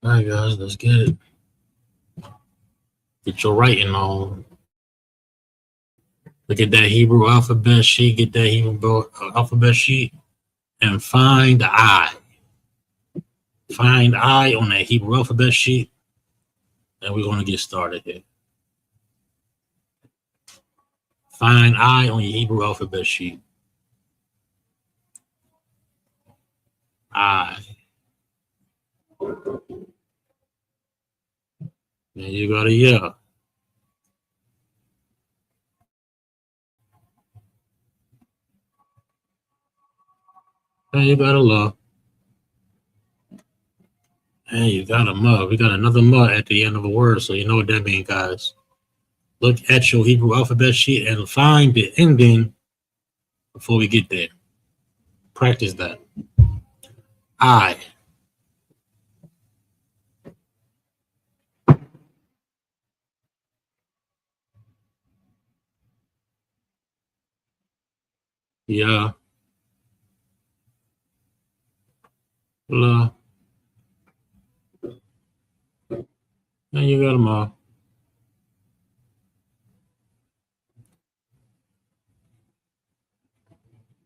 All right, guys, let's get it. Get your writing on. Look at that Hebrew alphabet sheet. Get that Hebrew alphabet sheet and find I. Find I on that Hebrew alphabet sheet. And we're going to get started here. Find I on your Hebrew alphabet sheet. I. Then you got a yeah. Then you got a la. And you got a ma. We got another ma at the end of a word, so you know what that means, guys. Look at your Hebrew alphabet sheet and find the ending before we get there. Practice that. I. Yeah. La. And you got a ma.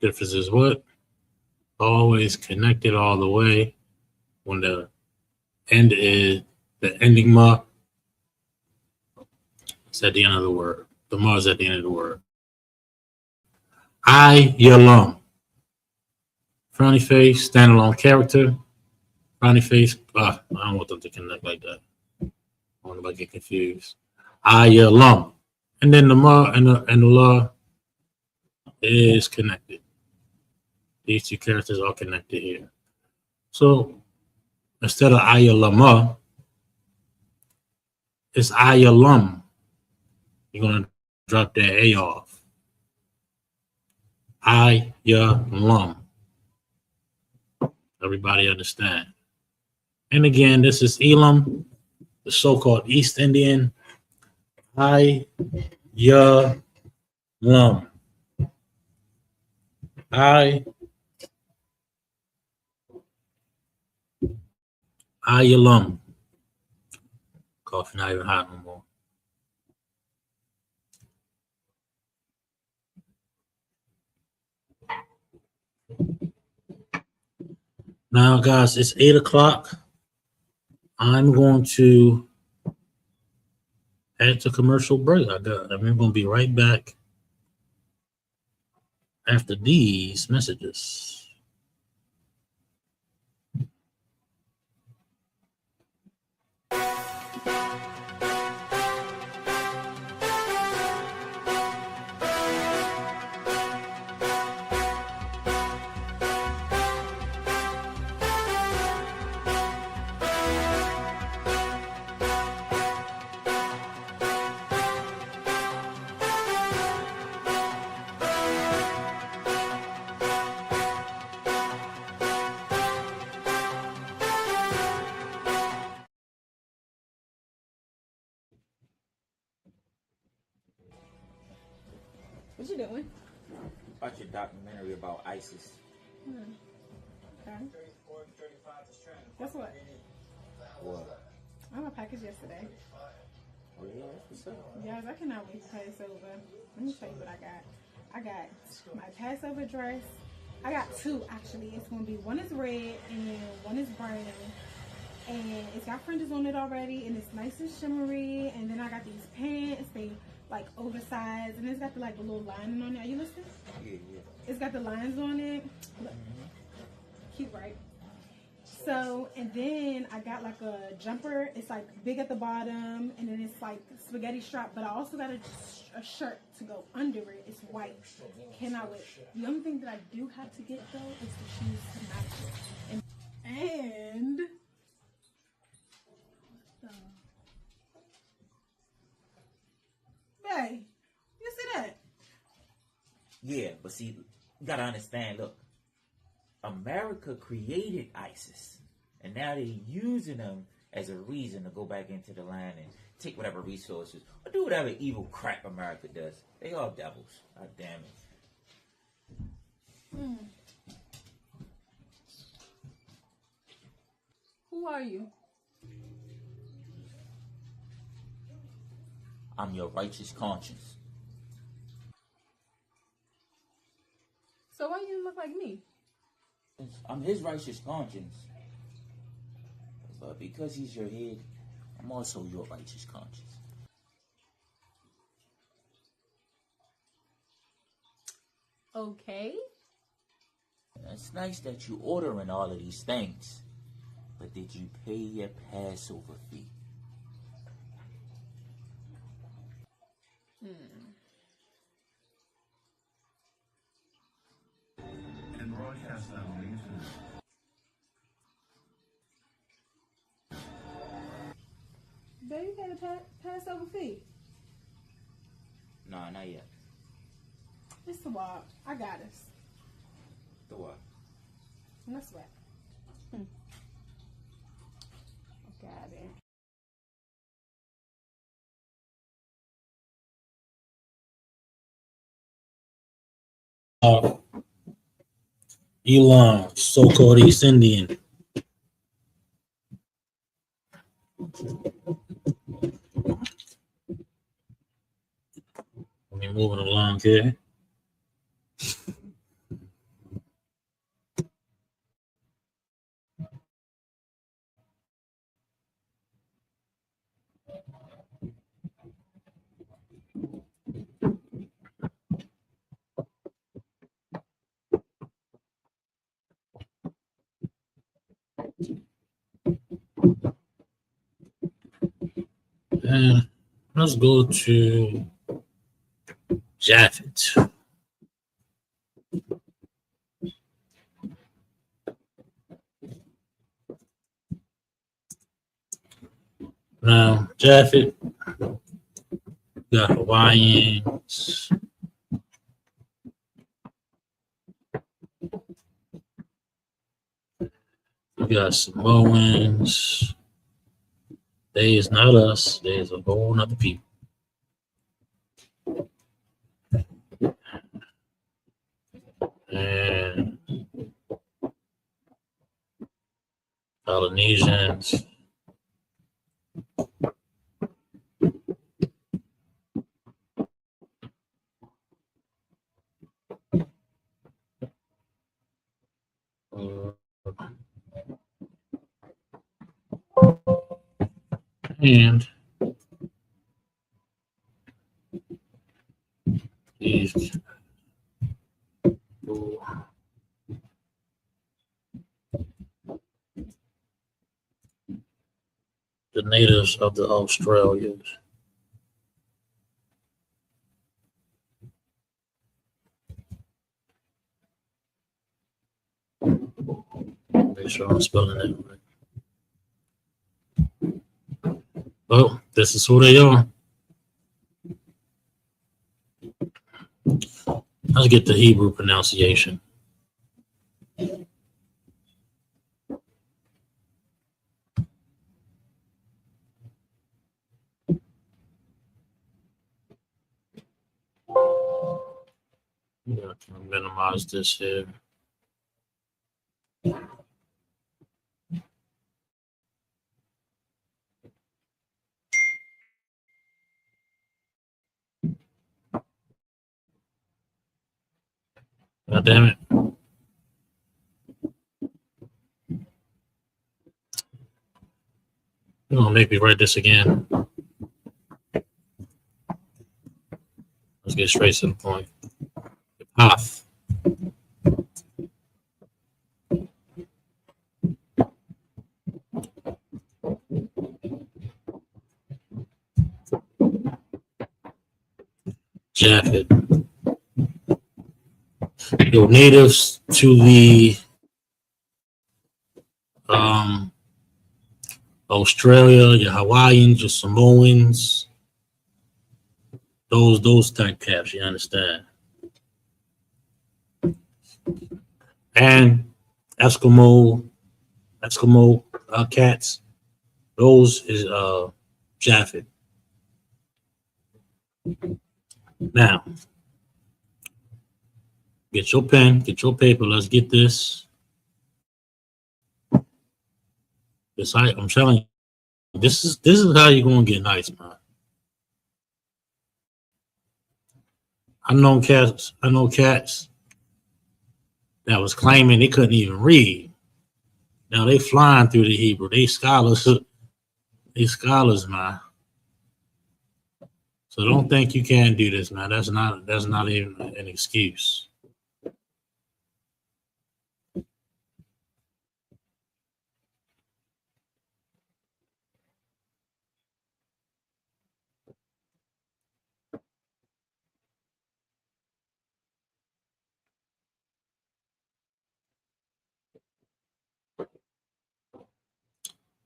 Difference is what? Always connected all the way. When the end is the ending ma, it's at the end of the word. The ma is at the end of the word. I Yalom. Frowny face, standalone character. Frowny face. I don't want them to connect like that. I want them to get confused. I Yalom. And then the ma and the la is connected. These two characters are connected here. So instead of Ayalama, it's Ayalam. You're going to drop that A off. Ayalam. Everybody understand? And again, this is Elam, the so-called East Indian. Ayalam. Ayalam. Coffee not even hot no more. Now, guys, it's 8 o'clock. I'm going to head to commercial break. I'm going to be right back after these messages. What you doing? Watch a documentary about ISIS. Okay. Guess what? What? I got a package yesterday. Oh yeah, that's what's up. Yes, I cannot wait to Passover. Let me show you what I got. I got my Passover dress. I got two actually. It's gonna be one is red and one is brown. And it's got fringes on it already and it's nice and shimmery. And then I got these pants, they like oversized, and it's got the like the little lining on it. Are you listening? Yeah. It's got the lines on it. Look. Cute, right? So, and then I got like a jumper. It's like big at the bottom, and then it's like spaghetti strap. But I also got a shirt to go under it. It's white. Cannot wait. The only thing that I do have to get though is the shoes to match it. And hey, you see that? Yeah, but see, you gotta understand. Look, America created ISIS, and now they're using them as a reason to go back into the land and take whatever resources or do whatever evil crap America does. They all devils. God damn it. Who are you? I'm your righteous conscience. So why you look like me? I'm his righteous conscience. But because he's your head, I'm also your righteous conscience. Okay. It's nice that you ordering all of these things, but did you pay your Passover fee? And broadcast that on YouTube. Baby, you gotta pass over fee. Nah, not yet. It's the walk. I got us. The what? No sweat. I got it. Elon, so-called East Indian. We're moving along here. And let's go to Japhet. Now, Japhet, you got Hawaiians. You got Samoans. They is not us. They is a whole nother people. And Polynesians. And these the natives of the Australians. Make sure I'm spelling that right. Well, this is who they are. Let's get the Hebrew pronunciation. Yeah, I can minimize this here. God damn it. You're gonna make me write this again. Let's get straight to the point. Path. Japhet. Your natives to the Australia, your Hawaiians, your Samoans, those type caps, you understand? And Eskimo cats, those is Japhet. Now, get your pen, get your paper. Let's get this. I'm telling you, this is how you're gonna get nice, man. I know cats that was claiming they couldn't even read. Now they flying through the Hebrew. They scholars, man. So don't think you can't do this, man. That's not even an excuse.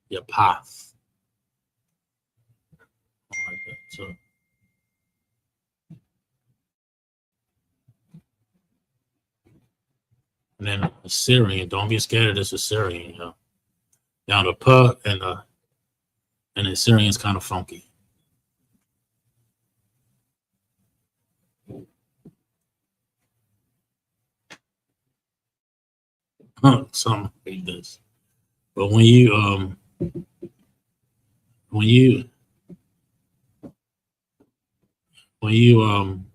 Your path. Like that. So and then Assyrian, don't be scared of this Assyrian, you know. Now the puh and the Assyrian's kind of funky. Something like this. But when you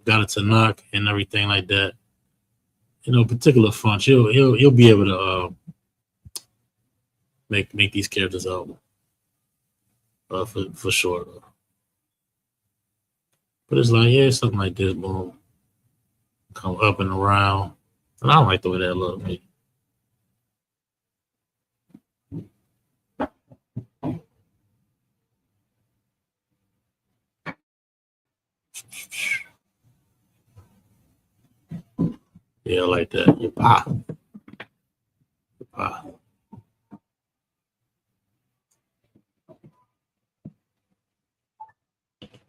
got it to knock and everything like that, you know, particular fonts, you'll be able to make these characters out for sure. But it's like, yeah, something like this, boom, come up and around, and I don't like the way that looks. Yeah, like that. Your pop.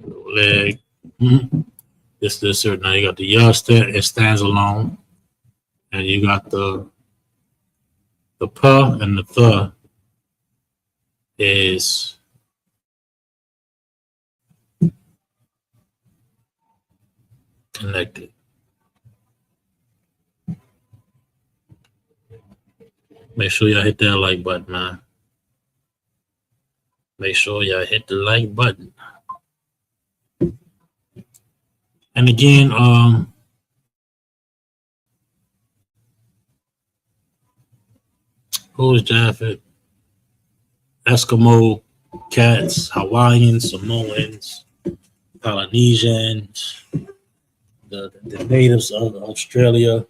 Leg. Mm-hmm. This here. Now you got the it stands alone. And you got the puh and the thuh is connected. Make sure y'all hit that like button, man. Make sure y'all hit the like button. And again, who is Japheth? Eskimo cats, Hawaiians, Samoans, Polynesians, the natives of Australia.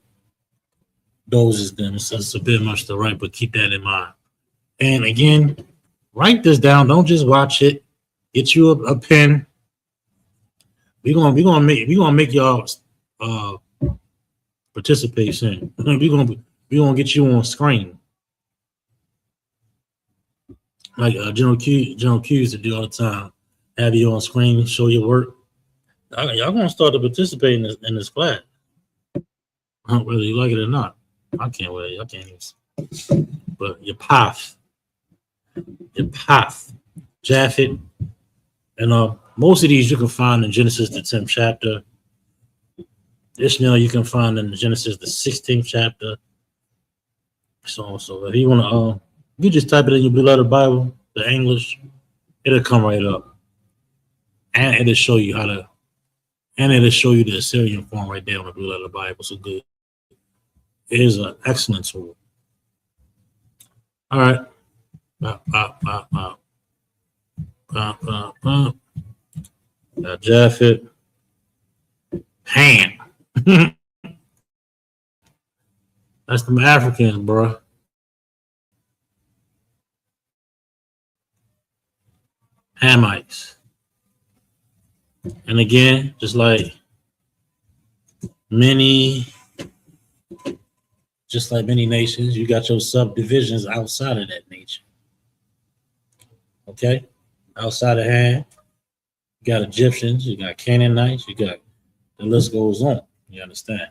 Those is them. So it's a bit much to write, but keep that in mind. And again, write this down. Don't just watch it. Get you a pen. We're gonna make y'all participate soon. We're gonna get you on screen. Like General Q used to do all the time. Have you on screen, show your work. Y'all gonna start to participate in this class. Whether you like it or not. I can't wait. I can't even. But your path, Japheth, and most of these you can find in Genesis the 10th chapter. Ishmael you can find in Genesis the 16th chapter. So if you wanna you just type it in your Blue Letter Bible, the English, it'll come right up, and it'll show you the Assyrian form right there on the Blue Letter Bible. So good. It is an excellent tool. All right. Got Japheth. Ham. That's them Africans, bro. Hamites. And again, just like many nations, you got your subdivisions outside of that nation. Okay? Outside of Ham, you got Egyptians, you got Canaanites, you got, the list goes on. You understand?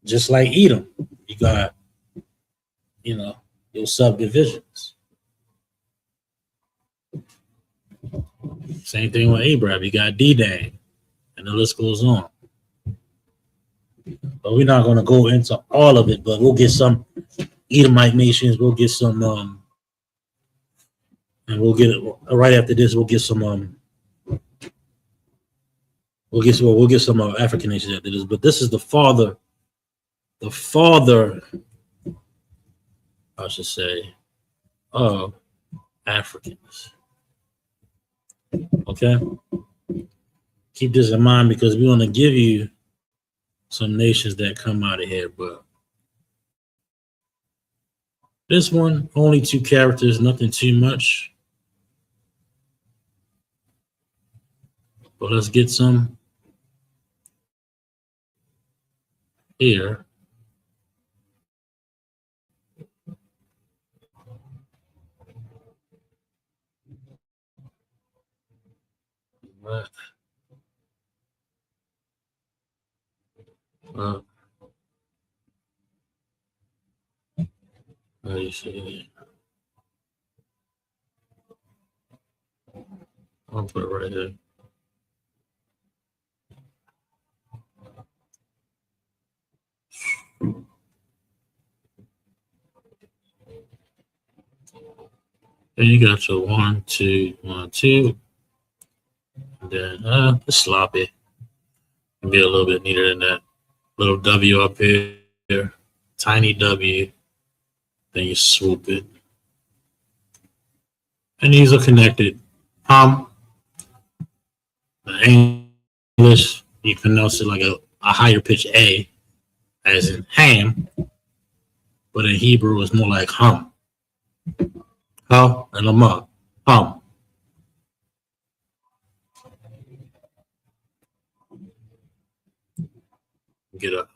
Just like Edom, you got, your subdivisions. Same thing with Abraham. You got D-Dan, and the list goes on. But we're not going to go into all of it, but we'll get some Edomite nations. We'll get some, and we'll get it right after this. We'll get some We'll get some African nations after this, but this is the father, I should say, of Africans. Okay, keep this in mind because we want to give you some nations that come out of here, but this one only 2 characters, nothing too much. But let's get some here. Right. How you see it? I'll put it right here. And you got your 1, 2, 1, 2. And then it's sloppy. Be a little bit neater than that. Little W up here, tiny W. Then you swoop it. And these are connected. In English, you pronounce it like a higher pitch A, as in ham. But in Hebrew, it's more like hum. Ha and a ma. Hum. Get a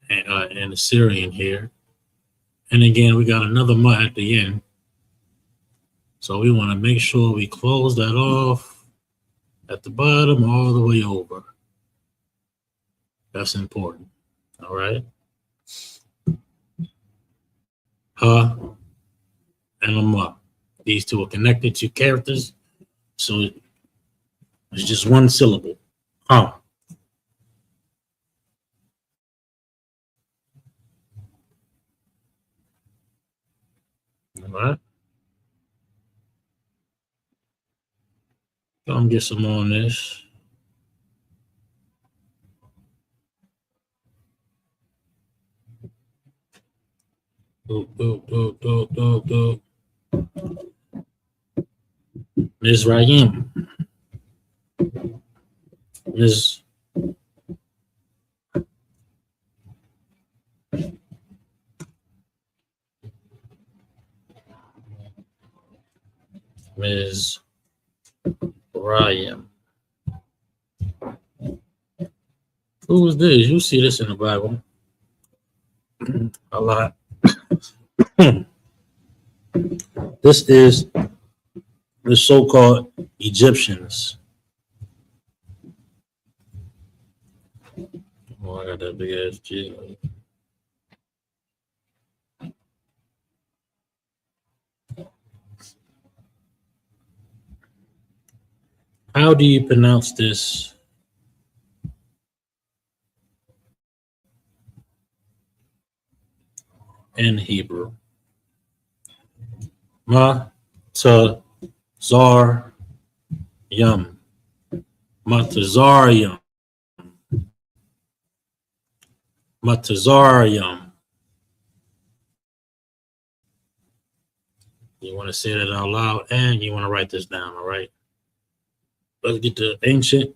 and a Syrian here. And again, we got another ma at the end. So we want to make sure we close that off at the bottom all the way over. That's important. All right. Ha and a ma. These 2 are connected to characters. So it's just 1 syllable. Ha. All right. Come get some more on this. Ms. Rayim. Ms. Rayim. Who is this? You see this in the Bible a lot. This is the so-called Egyptians. Oh, I got that big ass G. How do you pronounce this? In Hebrew? Matazar Yum. Matazarium. Matazarium. You want to say that out loud and you want to write this down, all right? Let's get the ancient.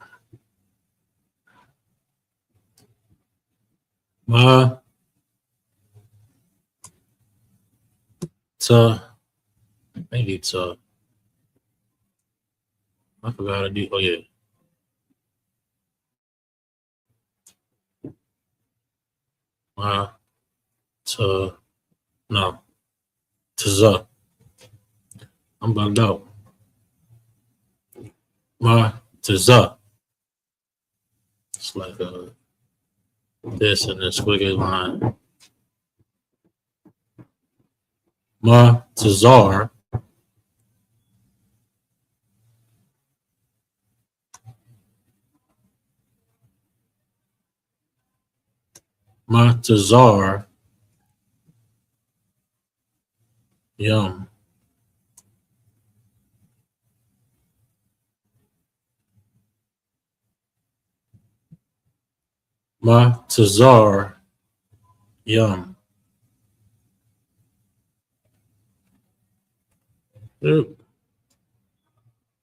Maybe it's I forgot how to do. Oh yeah. No. Taza. I'm bugged out. Taza. It's like this and this squiggly line. Tazar. Matazar Yum. Matazar Yum.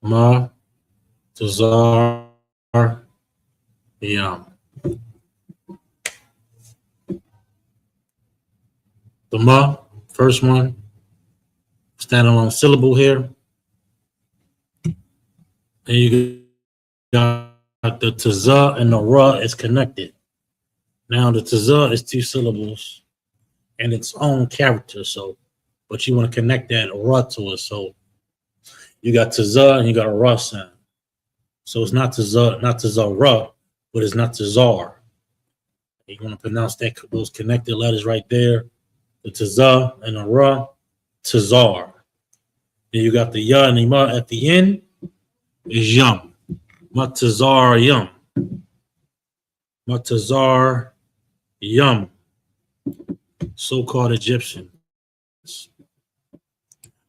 Matazar Yum. The ma, first one, standalone syllable here. And you got the taza and the ra is connected. Now the taza is two syllables and its own character. So, but you want to connect that ra to it. So you got taza and you got a ra sound. So it's not taza, not tazara, but it's not tazar. You're going to pronounce that those connected letters right there, the taza and the ra, tazar. Then you got the ya and the ma at the end is yum. Matazar yum. Matazar yum. So-called Egyptians.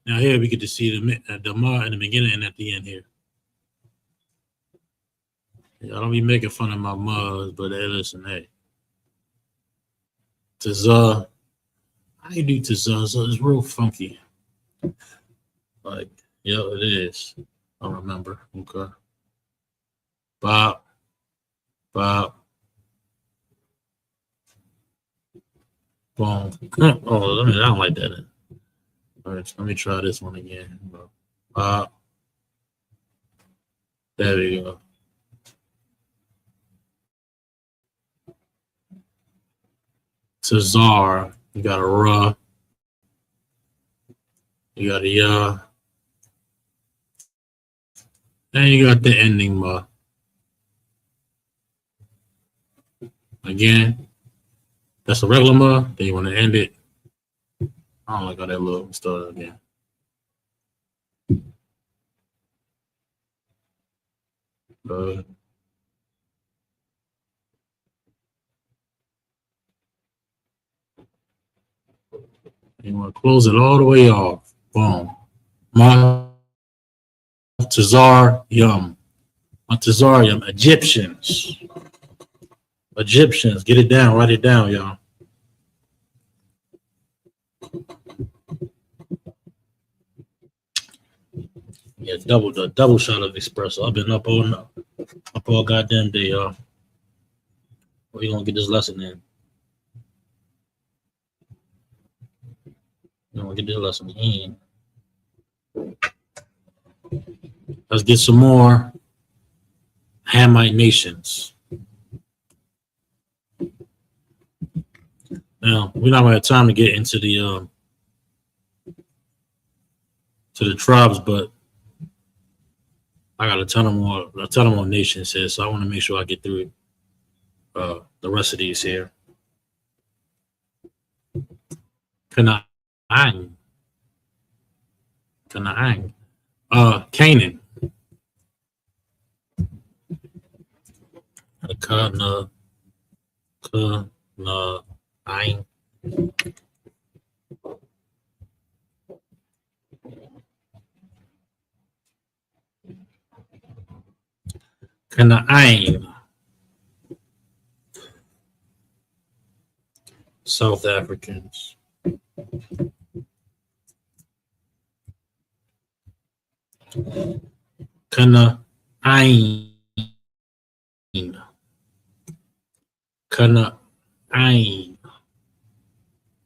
Now here we get to see the ma in the beginning and at the end here. I don't be making fun of my mas, but hey, listen, hey. Tazah. How you do tazah? So it's real funky. Like, yeah, it is. I remember. Okay. Bop. Bop. Boom. Oh, I don't like that. All right, let me try this one again. Bop. There we go. Tazar. You got a ra. You got a ya. And you got the ending ma. Again, that's a regular ma. Then you want to end it. I don't like how that look. Let's start it again. You want to close it all the way off. Boom. Matazar yum. Matazar yum. Egyptians. Egyptians. Get it down. Write it down, y'all. Yeah, double shot of espresso. I've been up all goddamn day, y'all. We're gonna get this lesson in. We're gonna get this lesson in. Let's get some more Hamite nations. Now, we're not gonna have time to get into the tribes, but I got a ton of more nations here, so I want to make sure I get through the rest of these here. Canaan. Canaan. Canaan. South Africans. Canaan.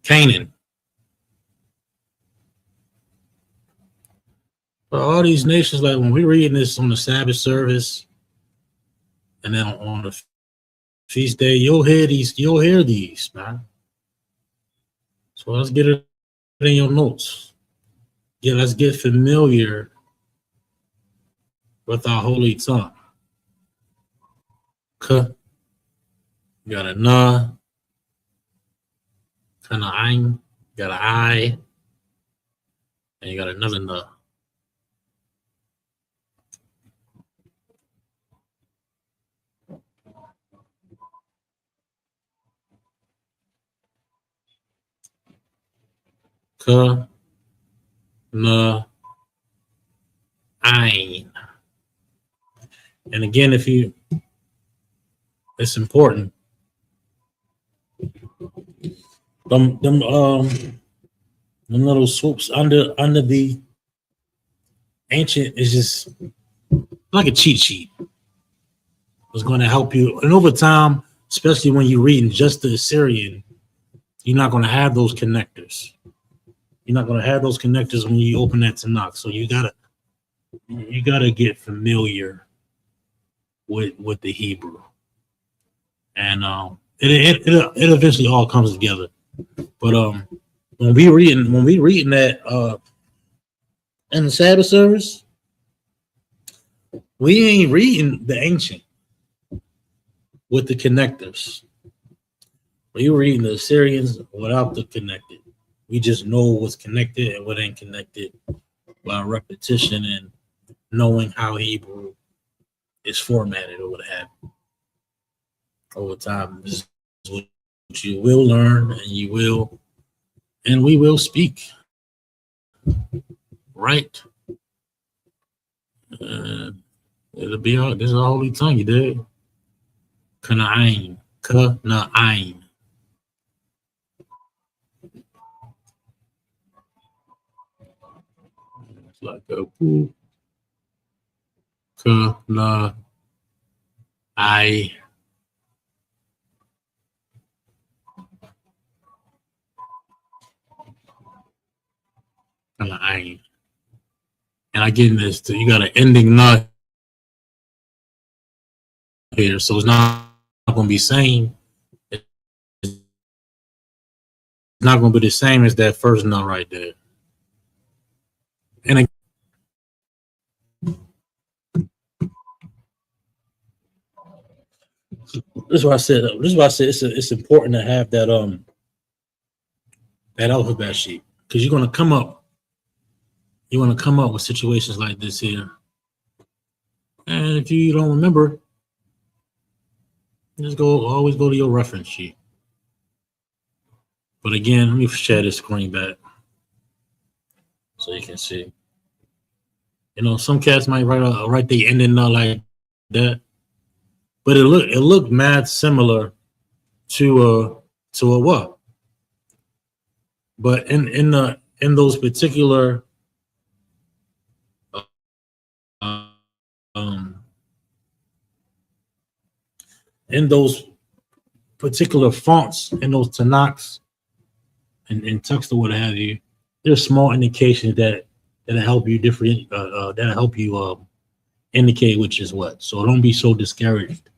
Canaan. But all these nations, like when we're reading this on the Sabbath service, and then on the feast day, you'll hear these, man. So let's get it in your notes. Yeah, let's get familiar with our holy tongue. K. You got a na. Kana'ain. You got an I. And you got another na. K. Na. Ain. And again, it's important them little swoops under the ancient is just like a cheat sheet. It's going to help you, and over time, especially when you're reading just the Assyrian, you're not going to have those connectors. You're not going to have those connectors when you open that Tanakh. So you gotta get familiar with the Hebrew, and it eventually all comes together. But when we reading that in the Sabbath service, we ain't reading the ancient with the connectors. We reading the Assyrians without the connected. We just know what's connected and what ain't connected by repetition and knowing how Hebrew is formatted or what have you. Over time, this is what you will learn, and we will speak. Right? It'll be all. This is a holy tongue, you did. Kana'ain. Kana'ain. It's like a poo. Kana'ai. Kana'ain. And I get this too. You got an ending not here, so it's not going to be same. It's not going to be the same as that first nut right there. And this is why I said. It's important to have that that alphabet sheet, because you're going to come up. You want to come up with situations like this here, and if you don't remember, just always go to your reference sheet. But again, let me share this screen back so you can see. You know, some cats might write the ending not like that, but it looked mad similar to a what? But in those particular in those particular fonts, in those Tanakhs and text or what have you, there's small indications that'll help you that'll help you indicate which is what. So don't be so discouraged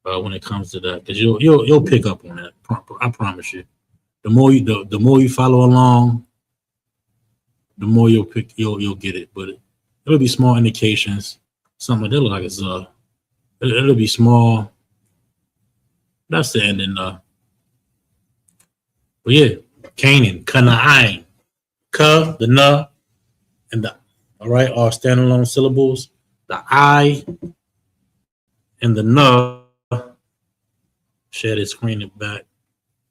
when it comes to that, because you'll pick up on that. I promise you. The more you follow along, the more you'll get it. But it'll be small indications. Something that look like it's it'll be small. That's the ending. But yeah, Canaan, Kana'ain, Ka, the Na, and the all right are standalone syllables. The I and the Na. Share the screen back.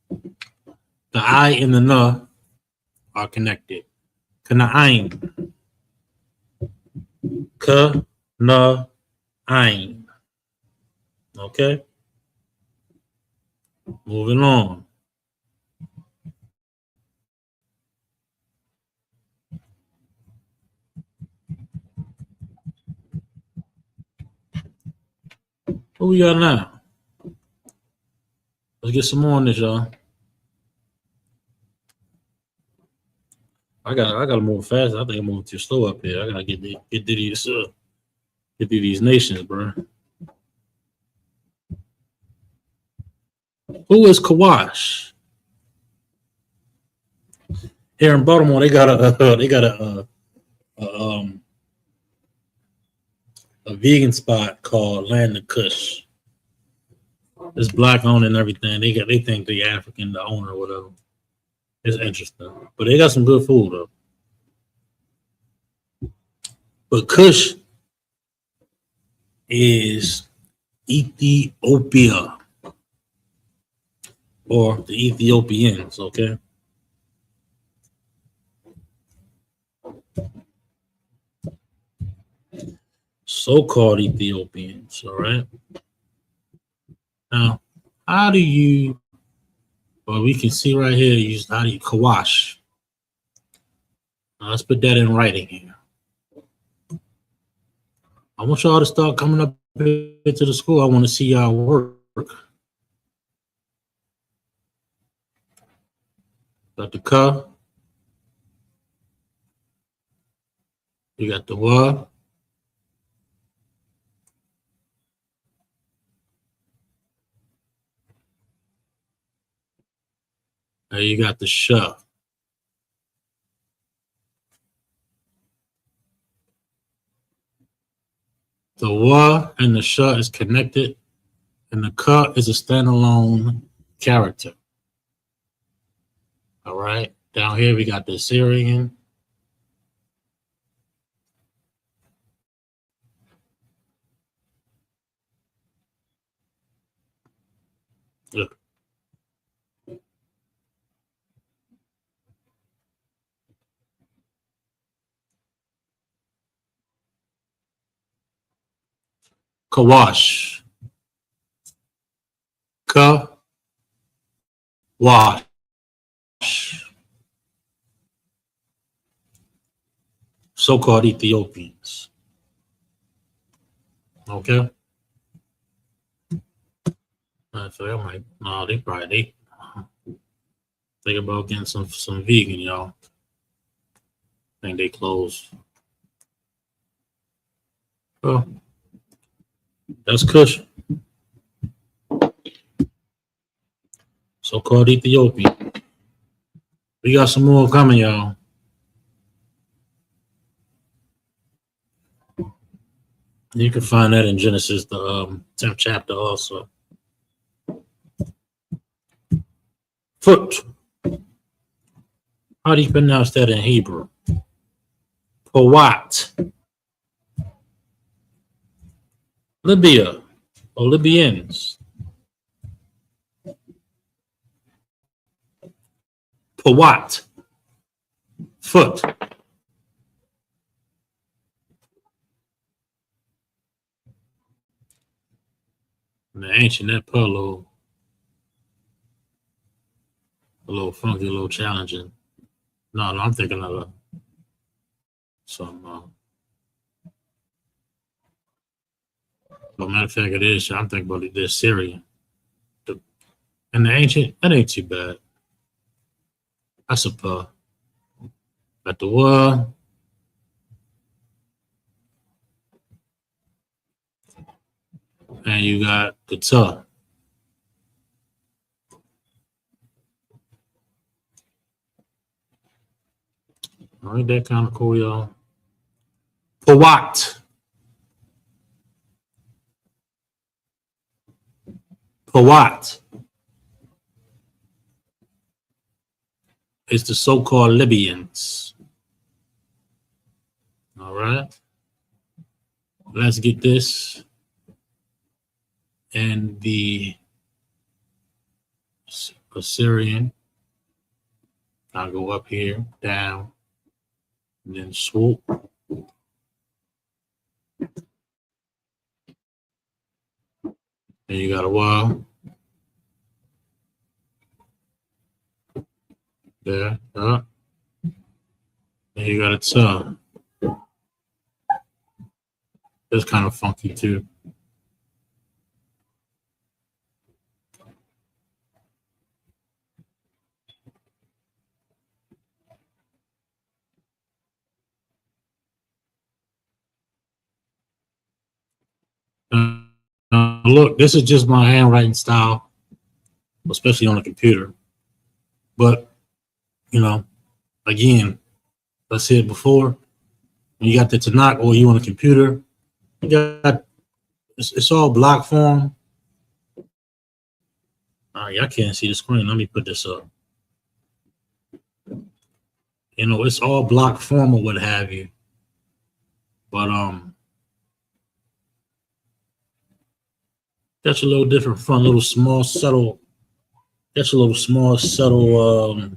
The I and the Na are connected. Kana'ain. Ka-na-ain. Okay? Moving on. What we got now? Let's get some more on this, y'all. I gotta move fast. I think I'm moving too slow up here. I gotta get through these nations, bro. Who is Kawash? Here in Baltimore, they got a vegan spot called Land of Kush. It's black owned and everything. They think the African, the owner or whatever. It's interesting, but they got some good food though. But Kush is Ethiopia or the Ethiopians, okay? So-called Ethiopians, all right? Now, how do you But we can see right here, use how do you kawash. Now let's put that in writing here. I want y'all to start coming up here to the school. I want to see y'all work. Got the ka. You got the wa. And you got the sha. The wa and the sha is connected, and the ka is a standalone character. All right. Down here we got the Syrian. Look. Kawash. Ka. Wash. So-called Ethiopians. Okay. So they might, no, they probably think about getting some vegan, y'all. I think they closed. Oh, that's Kush. So-called Ethiopia. We got some more coming, y'all. You can find that in Genesis, the 10th chapter also. Foot. How do you pronounce that in Hebrew? Powat. Libya or Libyans. Powat. Foot. The ancient, that part a little funky, a little challenging. No, I'm thinking of some. But matter of fact, it is. I'm thinking about the Syrian. And the ancient, that ain't too bad. I suppose. Got the war. And you got the ta. Ain't that kind of cool, y'all? Powat. Powat is the so-called Libyans. All right. Let's get this. And the Assyrian. I'll go up here, down, and then swoop. And you got a wall. There, up. And you got a tongue. That's kind of funky too. Look, this is just my handwriting style, especially on a computer. But, you know, again, I said before, when you got the Tanakh or you on a computer, you got it's all block form. All right, I can't see the screen. Let me put this up. You know, it's all block form or what have you. But that's a little different, fun, little small, subtle. That's a little small, subtle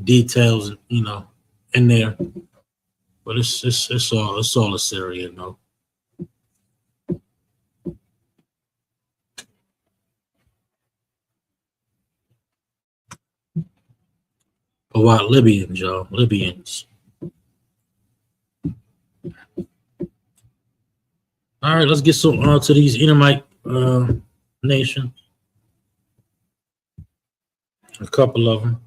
details, you know, in there. But it's all Assyrian though. But why Libyans, y'all? Libyans. All right, let's get some to these Edomite nations. A couple of them.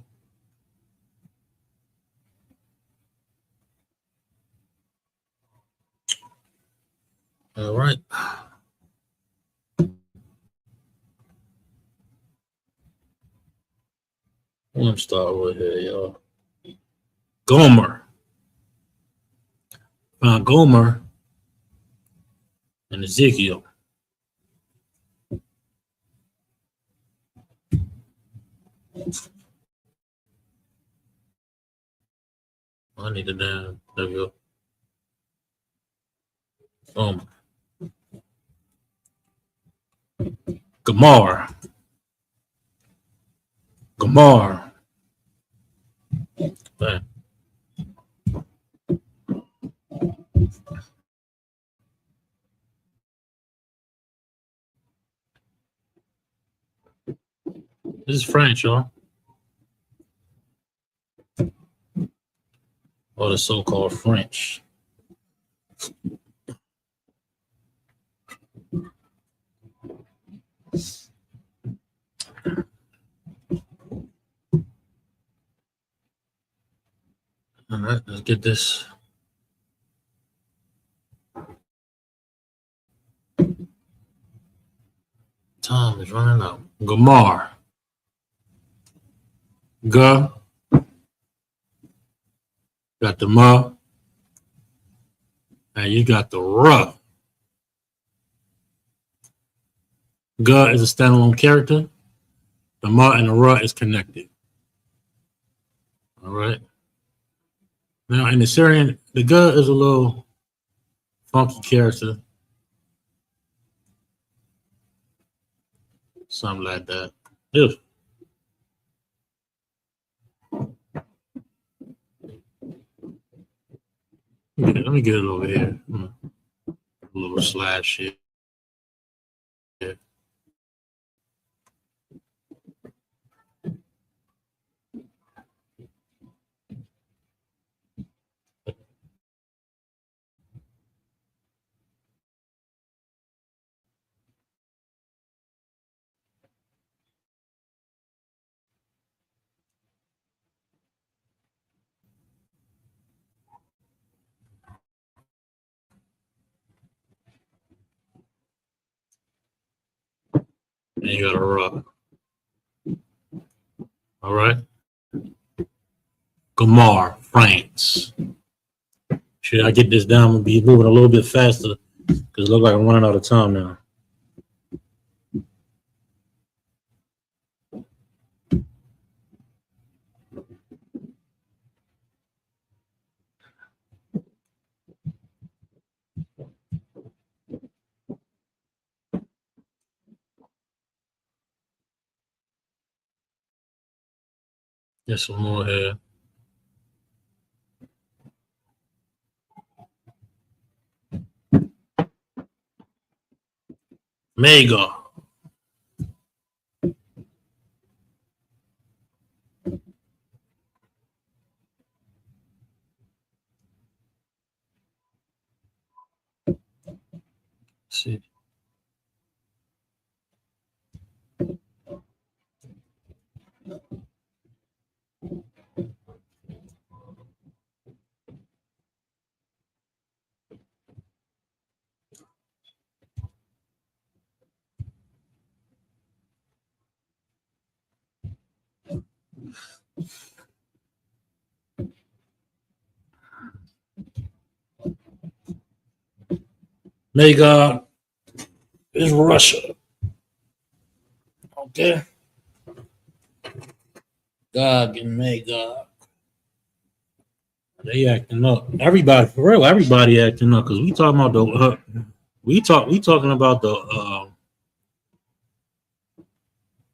All right. Let me start with here, y'all. Gomer. Gomer and Ezekiel. I need to down. There we go. Gamar. Bang. This is French, y'all. Or the so-called French. All right, let's get this. Time is running out. Gamar. Got the ma, and you got the ra. Ga is a standalone character. The ma and the ra is connected. All right. Now in the Syrian, the ga is a little funky character. Something like that. Ew. Let me get it over here. A little slash here. And you got a rock. All right. Gamar, France. Should I get this down and be moving a little bit faster? Because it looks like I'm running out of time now. Get some more here. Mega. See. Mega is Russia. Okay. God and Magog. They acting up. Everybody, for real, everybody acting up because we talking about the we talking about the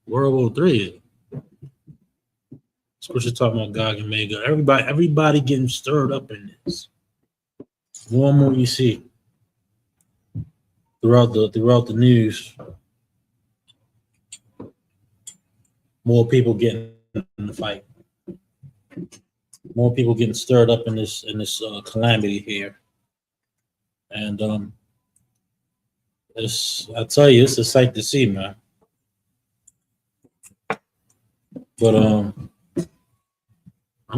World War III. Especially talking about Gog and Magog. Everybody getting stirred up in this. More and more you see throughout the news. More people getting in the fight. More people getting stirred up in this calamity here, and I tell you, it's a sight to see, man. But I'm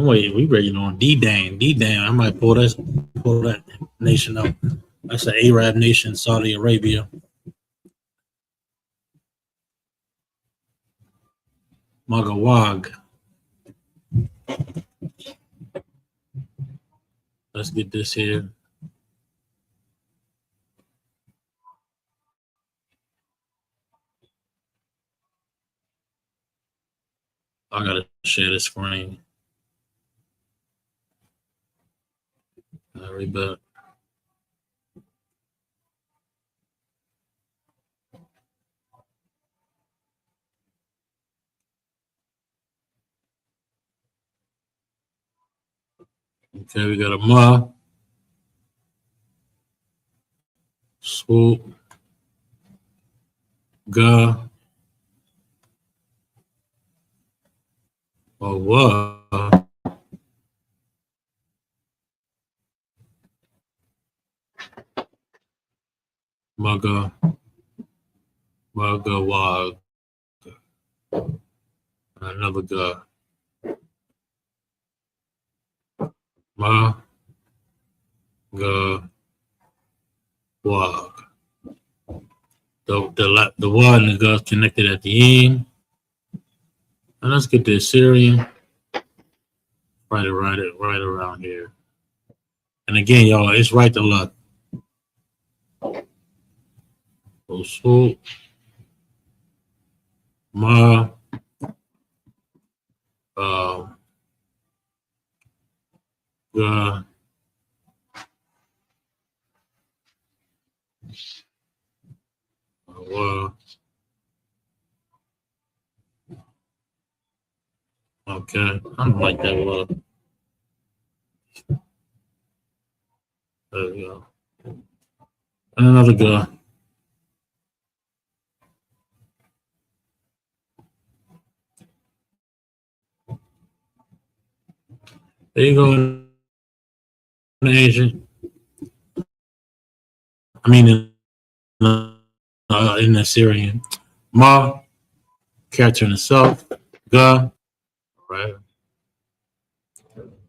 waiting. We waiting on D-Dan. I might pull that nation up. That's an Arab nation, Saudi Arabia. Magawag. Let's get this here. I gotta share the screen. Very bad. Okay, we got a Ma, Swoop, Ga, or Wa, Maga, Magawag, another Ga, Ma, Ga, Wag. The Wa and the Ga connected at the end. And let's get the Assyrian right around here. And again, y'all, it's right to left. So Swoop, Ma, Ga, Wa. Okay, I don't like that word. There we go. And another Ga. There you go in the Asian. I mean, in the Syrian. Ma, character in itself. Ga, right?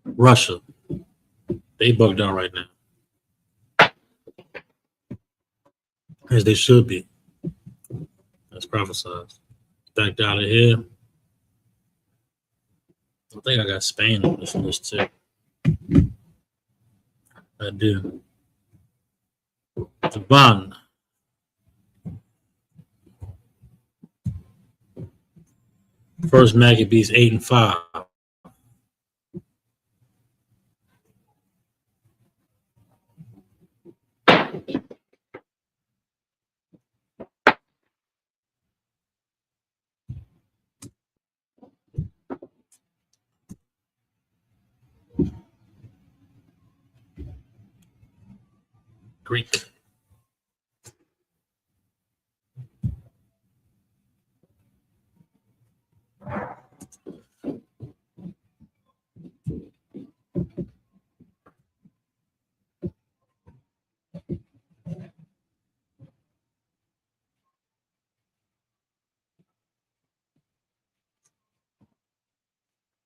Russia. They bugged out right now. As they should be. That's prophesied. Backed out of here. I think I got Spain on this list too. I do. Japan. First Maccabees 8 and 5. Greek.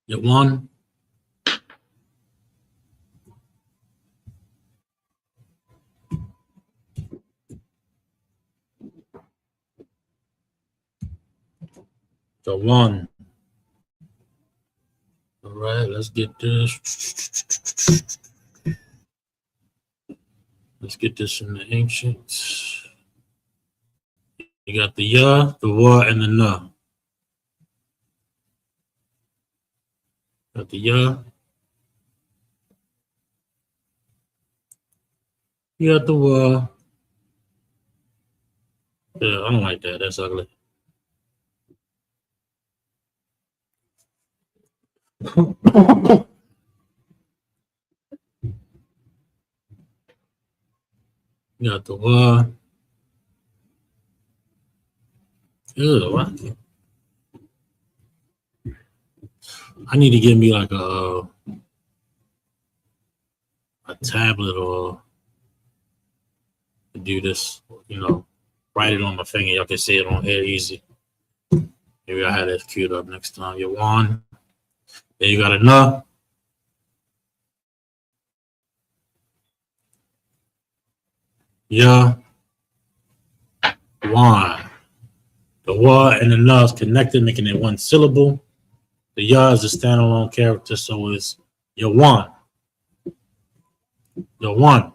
You won. The one. All right, let's get this. Let's get this in the ancients. You got the ya, the wa, and the na. Got the ya. You got the wa. Yeah, I don't like that. That's ugly. You got the wa. Ew, what? I need to get me like a tablet or to do this. Write it on my finger. Y'all can see it on here easy. Maybe I had that queued up next time. You won. Then you got enough. Yeah. One. The wa and the na is connected, making it one syllable. The ya is a standalone character, so it's Yawan. Yawan.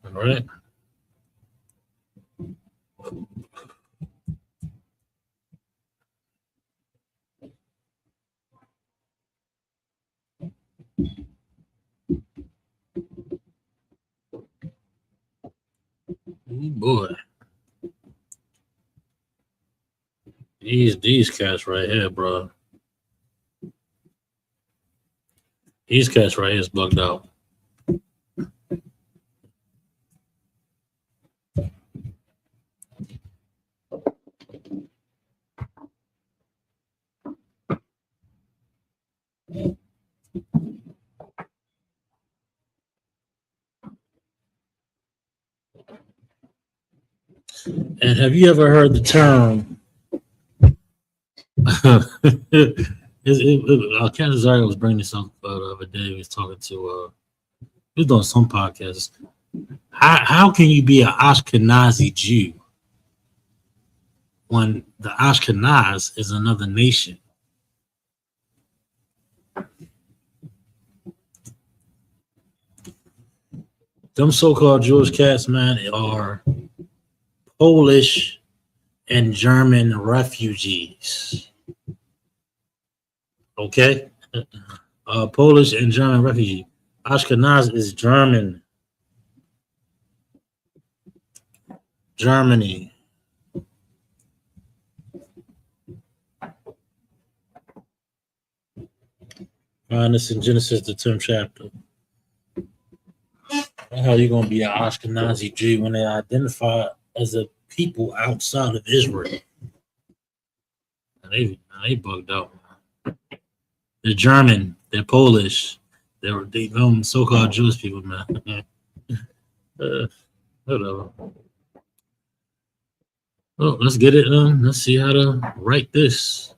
All right. Ooh, boy. These cats right here, bro. These cats right here is bugged out. And have you ever heard the term? Ken Zaria was bringing this up the other day. He was talking to he was doing some podcasts. How can you be an Ashkenazi Jew when the Ashkenaz is another nation? Them so-called Jewish cats, man, are Polish and German refugees. Okay? Polish and German refugee. Ashkenaz is German. Germany. Find this in Genesis, the 10th chapter. How you gonna be an Ashkenazi Jew when they identify as a people outside of Israel? They bugged out. They're German. They're Polish. They so-called Jewish people, man. Whatever. Well, let's get it. Let's see how to write this.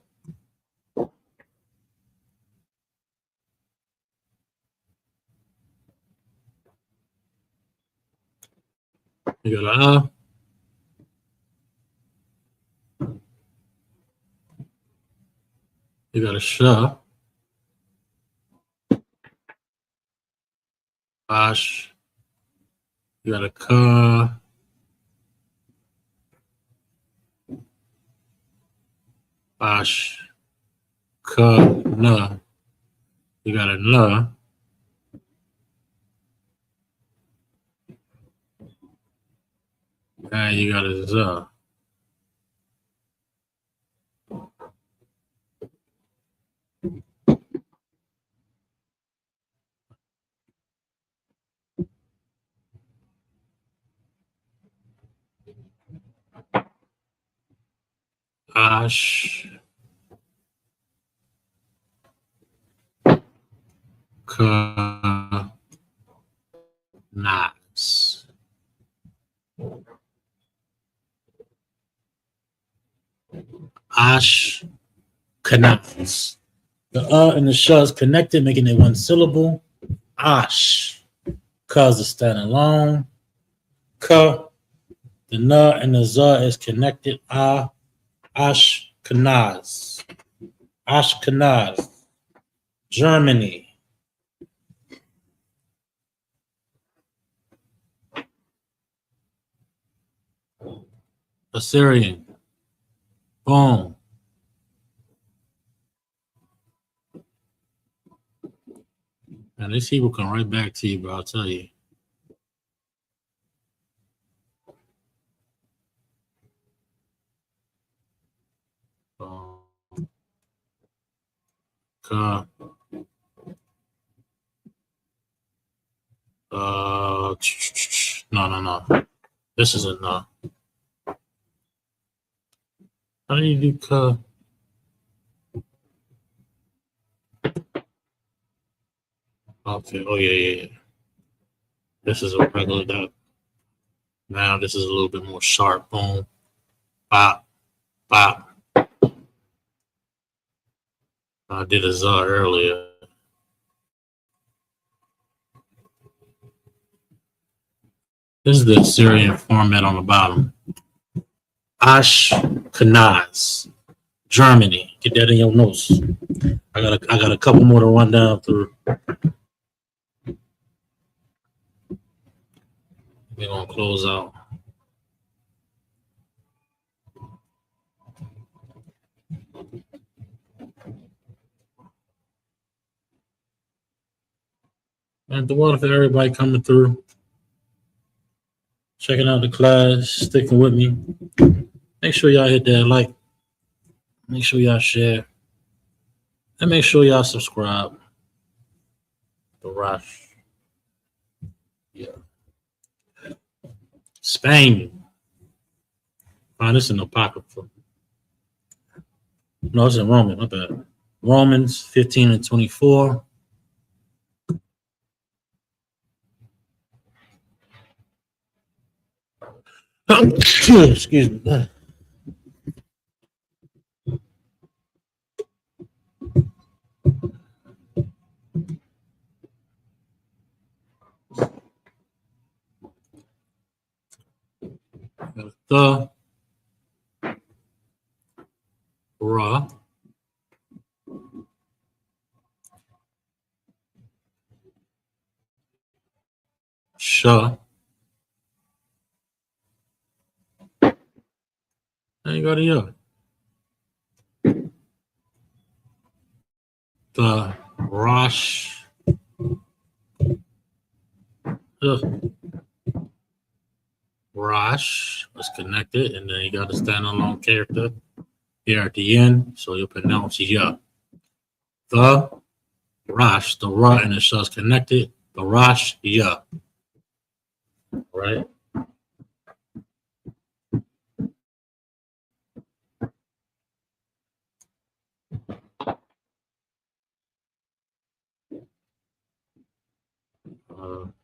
You got a you got a sha, ash, you got a ka, ash, ka, na, you got a na, and you got a za. Ash, ka, nas. Ash, kanaz. The and the sha is connected, making it one syllable. Ash, ka is standing alone. Ka, the na and the za is connected. Ashkenaz. Ashkenaz. Germany. Assyrian. Boom. And these people come right back to you, bro. I'll tell you. No. This is a no. How do you do ka? Okay. Oh yeah. This is a regular dot. Now this is a little bit more sharp. Boom. Bop. Bop. I did a za earlier. This is the Syrian format on the bottom. Ashkenaz, Germany. Get that in your notes. I got a couple more to run down through. We're gonna close out. And the water for everybody coming through, checking out the class, sticking with me. Make sure y'all hit that like. Make sure y'all share. And make sure y'all subscribe. The Rush. Yeah. Spain. Find this in the Apocrypha. No, it's in Romans. My bad. Romans 15 and 24. Excuse me. The Ra Sha. There you go to you. The Rosh. Rosh was connected, and then you got a standalone character here at the end, so you'll pronounce ya. The Rosh, the Ra and the Sha is connected. The Rosh, ya. Right?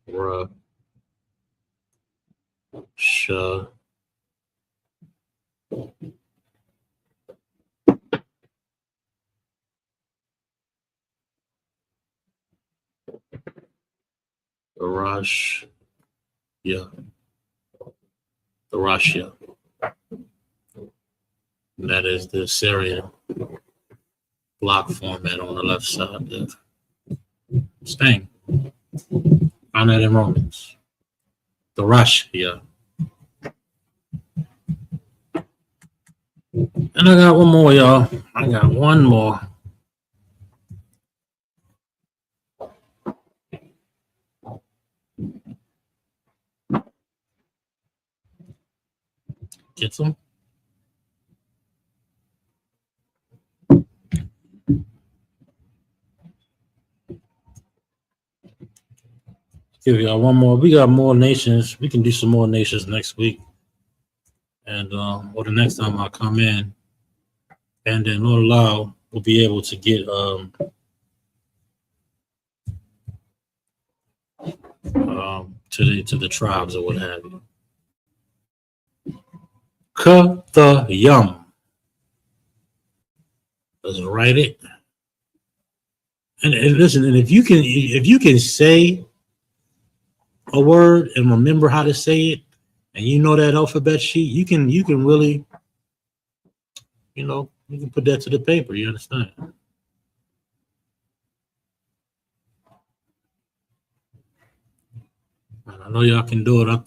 Ra, Sha. The Rosh, ya. The Rosh, ya. And that is the Syrian block format on the left side there. Staying. Find that in Romans. The Rush, yeah. And I got one more, y'all. I got one more. Get some. Give y'all one more. We got more nations. We can do some more nations next week. And or the next time I come in. And then Lord allow, we'll be able to get to the tribes or what have you. Yum. Let's write it. And listen, and if you can say a word and remember how to say it, and you know that alphabet sheet, you can really, you can put that to the paper. You understand? And I know y'all can do it. I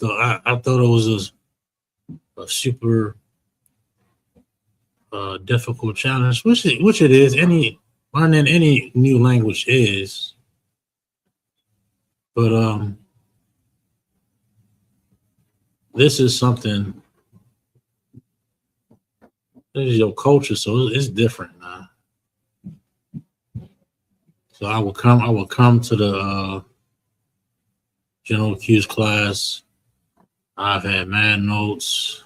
thought it was a super difficult challenge, which it is. Learning any new language is, but this is something. This is your culture, so it's different now. So I will come to the General Q's class. I've had mad notes,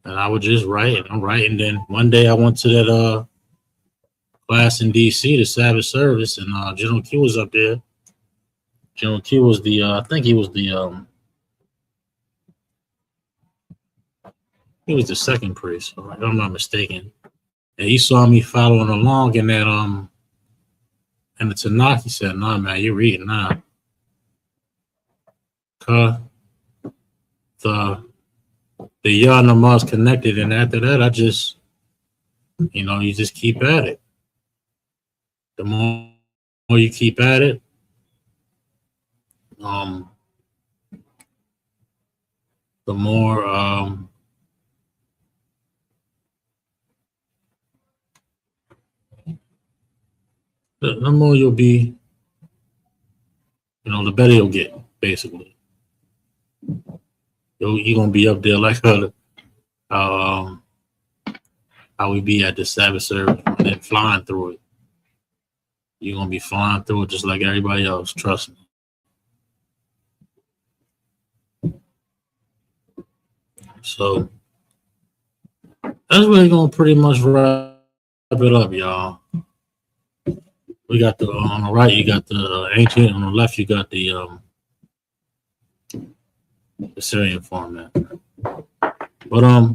and I would just write. And I'm writing. Then one day I went to that class in DC, the Sabbath service, and General Q was up there. General Q was the I think he was the second priest, if I'm not mistaken. And he saw me following along in that and the Tanakh. He said, "Nah, man, you're reading now." The Yah Namaz connected, and after that, I just, you just keep at it. The more you keep at it, the more the more you'll be, the better you'll get, basically. You're gonna be up there like how we be at the Sabbath service and then flying through it. You're gonna be flying through it just like everybody else. Trust me. So that's really gonna pretty much wrap it up, y'all. We got on the right, you got the ancient. On the left, you got the Syrian format. But I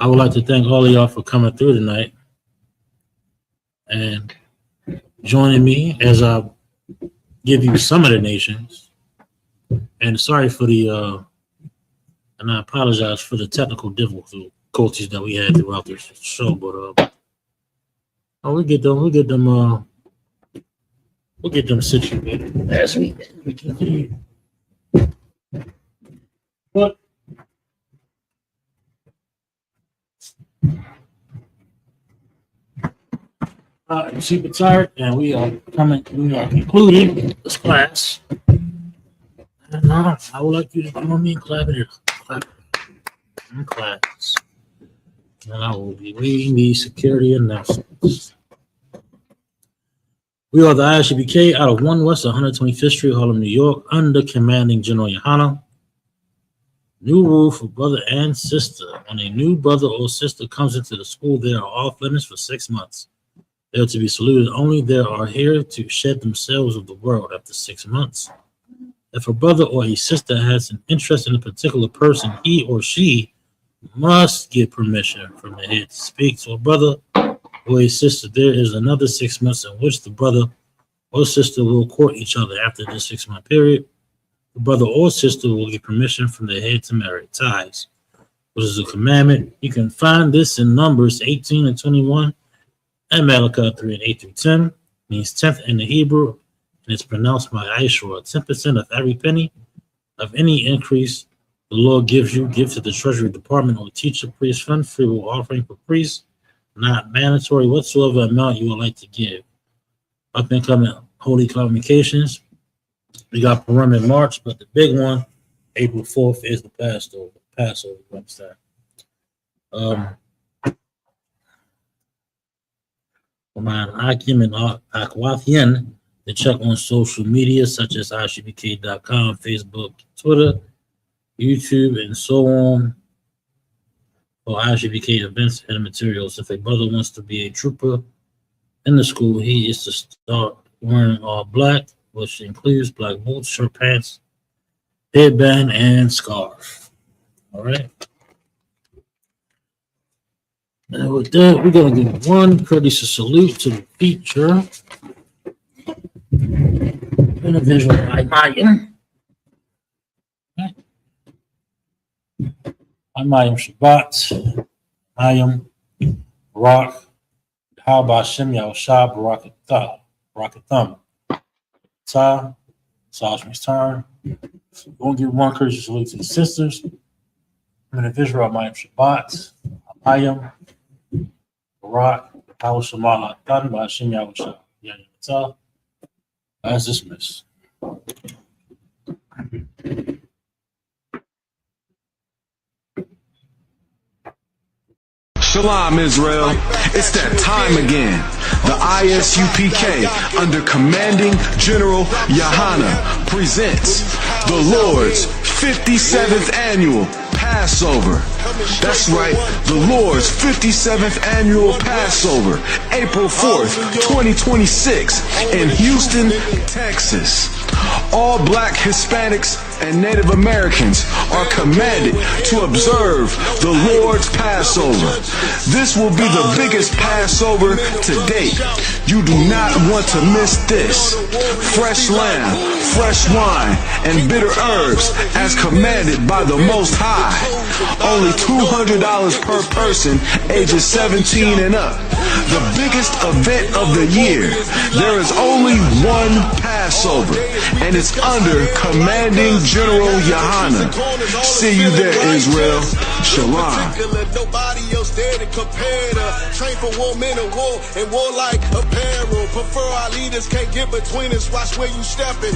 would like to thank all of y'all for coming through tonight and joining me as I give you some of the nations. And sorry for and I apologize for the technical difficulties that we had throughout this show. But we'll get them situated as we continue. But I'm super tired, and we are concluding this class. And I would like you to join me in clapping in class. And I will be reading the security announcements. We are the ISUPK out of 1 West 125th Street, Harlem, New York, under commanding General Yohana. New rule for brother and sister. When a new brother or sister comes into the school, they are off limits for 6 months. They are to be saluted only. They are here to shed themselves of the world after 6 months. If a brother or a sister has an interest in a particular person, he or she must get permission from the head to speak to a brother or a sister. There is another 6 months in which the brother or sister will court each other. After the 6 month period, the brother or sister will get permission from the head to marry. Ties, which is a commandment. You can find this in Numbers 18 and 21 and Malachi 3 and 8 through 10. Means 10th in the Hebrew, and it's pronounced by Aishra. 10% of every penny of any increase the Lord gives you, give to the Treasury Department or teacher, priest, fund, free will offering for priests, not mandatory whatsoever amount you would like to give. Up and coming holy convocations. We got Purim in March, but the big one, April 4th, is the Passover. You understand? Remind Akim and Akwathian to check on social media such as ISUPK.com, Facebook, Twitter, YouTube, and so on for ISUPK events and materials. If a brother wants to be a trooper in the school, he is to start wearing all black, which includes black boots, short pants, headband, and scarf. All right. And with that, we're going to give one courtesy salute to the feature individual Imayim. Imayim Shabbat, Imayim Barak, Haba Shem Yahushua Barakatham. Ta, Sajmi's turn. We're going to give one courtesy salute to the sisters. Individual Imayim Shabbat, Imayim Barak, Haba Shem Yahushua Barakatham. As dismissed. Shalom, Israel. It's that time again. The ISUPK, under commanding General Yohana, presents the Lord's 57th annual Passover Passover. That's right, the Lord's 57th annual Passover, April 4th, 2026, in Houston, Texas. All black Hispanics and Native Americans are commanded to observe the Lord's Passover. This will be the biggest Passover to date. You do not want to miss this. Fresh lamb, fresh wine, and bitter herbs as commanded by the Most High. Only $200 per person ages 17 and up. The biggest event of the year. There is only one Passover, and it's under Commanding General Yohana. See you there, Israel. Shalom. Nobody else there to compare to. Train for war, men of war, and war like apparel. Prefer our leaders, can't get between us. Watch where you stepping.